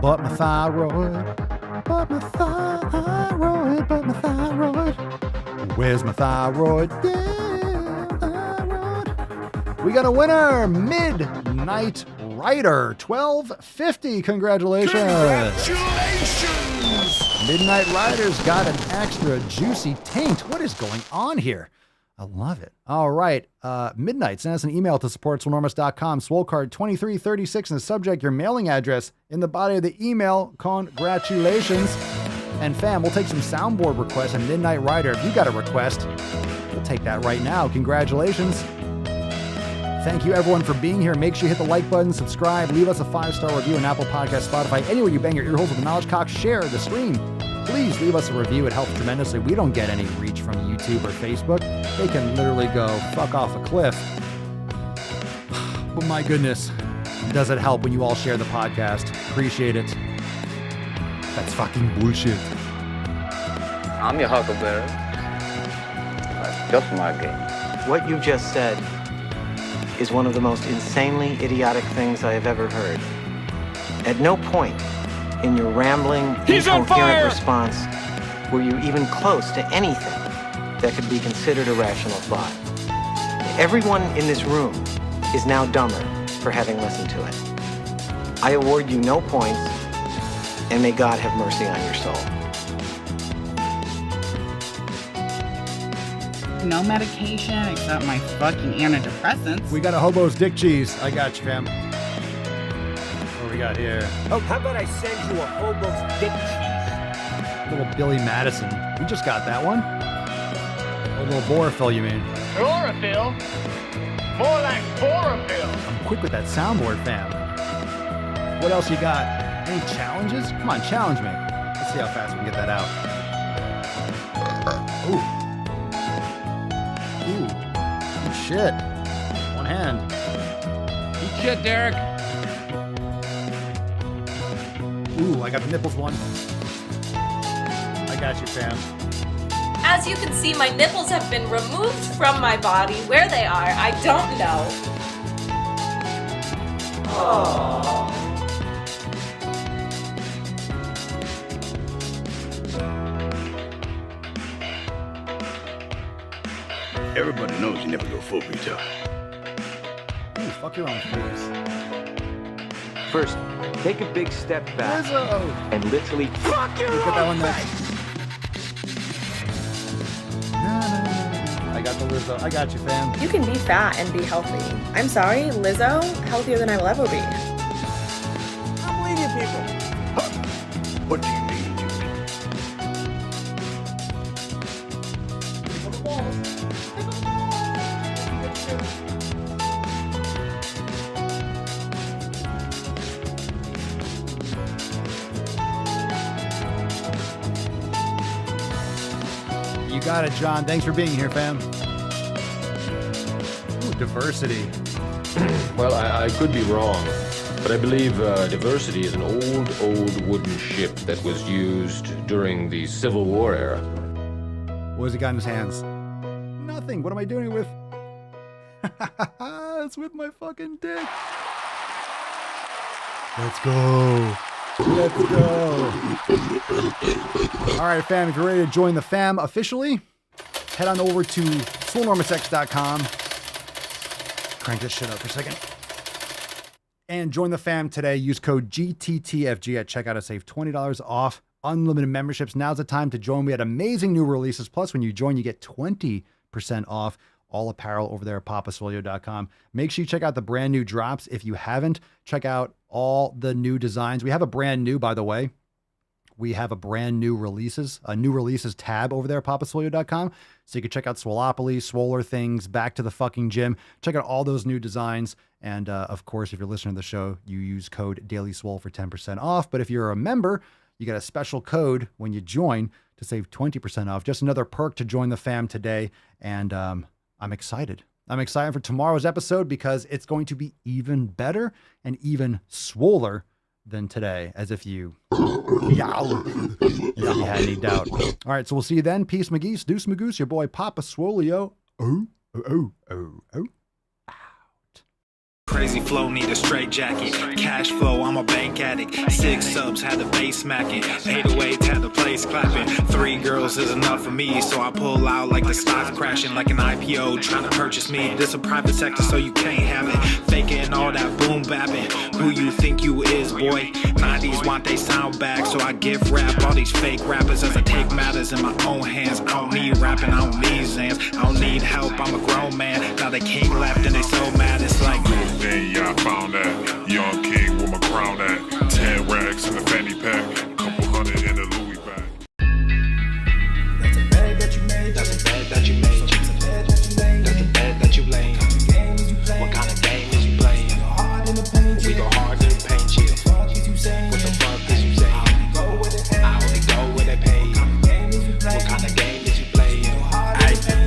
E: But my thyroid. But my thyroid. But my thyroid. Where's my thyroid? Yeah, thyroid. We got a winner. Midnight Rider. 1250. Congratulations. Midnight Rider's got an extra juicy taint. What is going on here? I love it. All right. Midnight, send us an email to support.swolenormous.com. Swole card 2336 in the subject, your mailing address. In the body of the email, congratulations. And fam, we'll take some soundboard requests. And Midnight Rider, if you got a request, we'll take that right now. Congratulations. Thank you, everyone, for being here. Make sure you hit the like button, subscribe, leave us a 5-star review on Apple Podcasts, Spotify, anywhere you bang your ear holes with the knowledge cock. Share the stream. Please leave us a review. It helps tremendously. We don't get any reach from YouTube or Facebook. They can literally go fuck off a cliff. But my goodness, does it help when you all share the podcast? Appreciate it. That's fucking bullshit.
C: I'm your huckleberry. That's just my game. What you just said is one of the most insanely idiotic things I have ever heard. At no point in your rambling, incoherent response were you even close to anything that could be considered a rational thought. Everyone in this room is now dumber for having listened to it. I award you no points, and may God have mercy on your soul.
G: No medication except my fucking antidepressants.
E: We got a hobo's dick cheese. I got you, fam. What do we got here?
D: Oh, how about I send you a hobo's dick cheese?
E: Little Billy Madison. We just got that one. A little Borophyll, you mean?
T: Chlorophyll? More like borophyll.
E: I'm quick with that soundboard, fam. What else you got? Any challenges? Come on, challenge me. Let's see how fast we can get that out. Ooh. Ooh, shit. One hand.
T: Eat shit, Derek.
E: Ooh, I got the nipples one. I got you, fam.
J: As you can see, my nipples have been removed from my body. Where they are, I don't know. Aww.
U: Everybody knows you never go full retard.
E: Ooh, fuck your own face.
C: First, take a big step back
E: Lizzo.
C: and literally fuck your
E: Look at that one
C: own
E: next.
C: face.
E: I got the Lizzo. I got you, fam.
K: You can be fat and be healthy. I'm sorry, Lizzo, healthier than I will ever be.
D: I don't believe you people.
U: What do you mean?
E: You got it, John. Thanks for being here, fam. Ooh, diversity.
H: Well, I could be wrong, but I believe diversity is an old wooden ship that was used during the Civil War era.
E: What has he got in his hands? Nothing. What am I doing it with? It's with my fucking dick. Let's go. Let's go. All right, fam, if you're ready to join the fam officially, head on over to swolenormousx.com. Crank this shit up for a second. And join the fam today. Use code GTTFG at checkout to save $20 off unlimited memberships. Now's the time to join. We had amazing new releases. Plus, when you join, you get 20% off all apparel over there at papaswolio.com. Make sure you check out the brand new drops. If you haven't, check out all the new designs. We have a brand new, by the way. We have a brand new releases tab over there at papaswolio.com. So you can check out Swoleopoly, Swoler Things, Back to the Fucking Gym. Check out all those new designs. And of course, if you're listening to the show, you use code DailySwole for 10% off. But if you're a member, you get a special code when you join to save 20% off. Just another perk to join the fam today. And I'm excited. I'm excited for tomorrow's episode because it's going to be even better and even swoller than today, as if you had any doubt. All right, so we'll see you then. Peace, McGeese, Deuce McGoose, your boy Papa Swolio.
I: Crazy flow, need a straight jacket. Cash flow, I'm a bank addict. 6 subs, had the bass smacking. 808s, had the place clapping. 3 girls is enough for me, so I pull out like the stock's crashing. Like an IPO, trying to purchase me. This a private sector, so you can't have it. Faking all that boom bapping. Who you think you is, boy? 90s want they sound back, so I give rap all these fake rappers as I take matters in my own hands. I don't need rapping, I don't need Zans. I don't need help, I'm a grown man. Now they king left and they so mad, it's like
M: yeah, I found that. Young king with my crown at. 10 racks in the fanny pack. Couple hundred in the Louis bag.
I: That's a bed that you made. That's a bed that you made. That's a bed that you made. That's a bed that you laid. What kind of game is you playing? We go hard in the paint chill. What the fuck is you saying? I only go where they pay. What kind of game is you playing?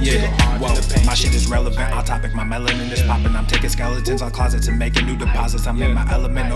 I: Yeah, whoa, my shit is relevant. Our topic, my melanin is popping. I'm taking skeletons out closets and making new deposits. I'm in my element.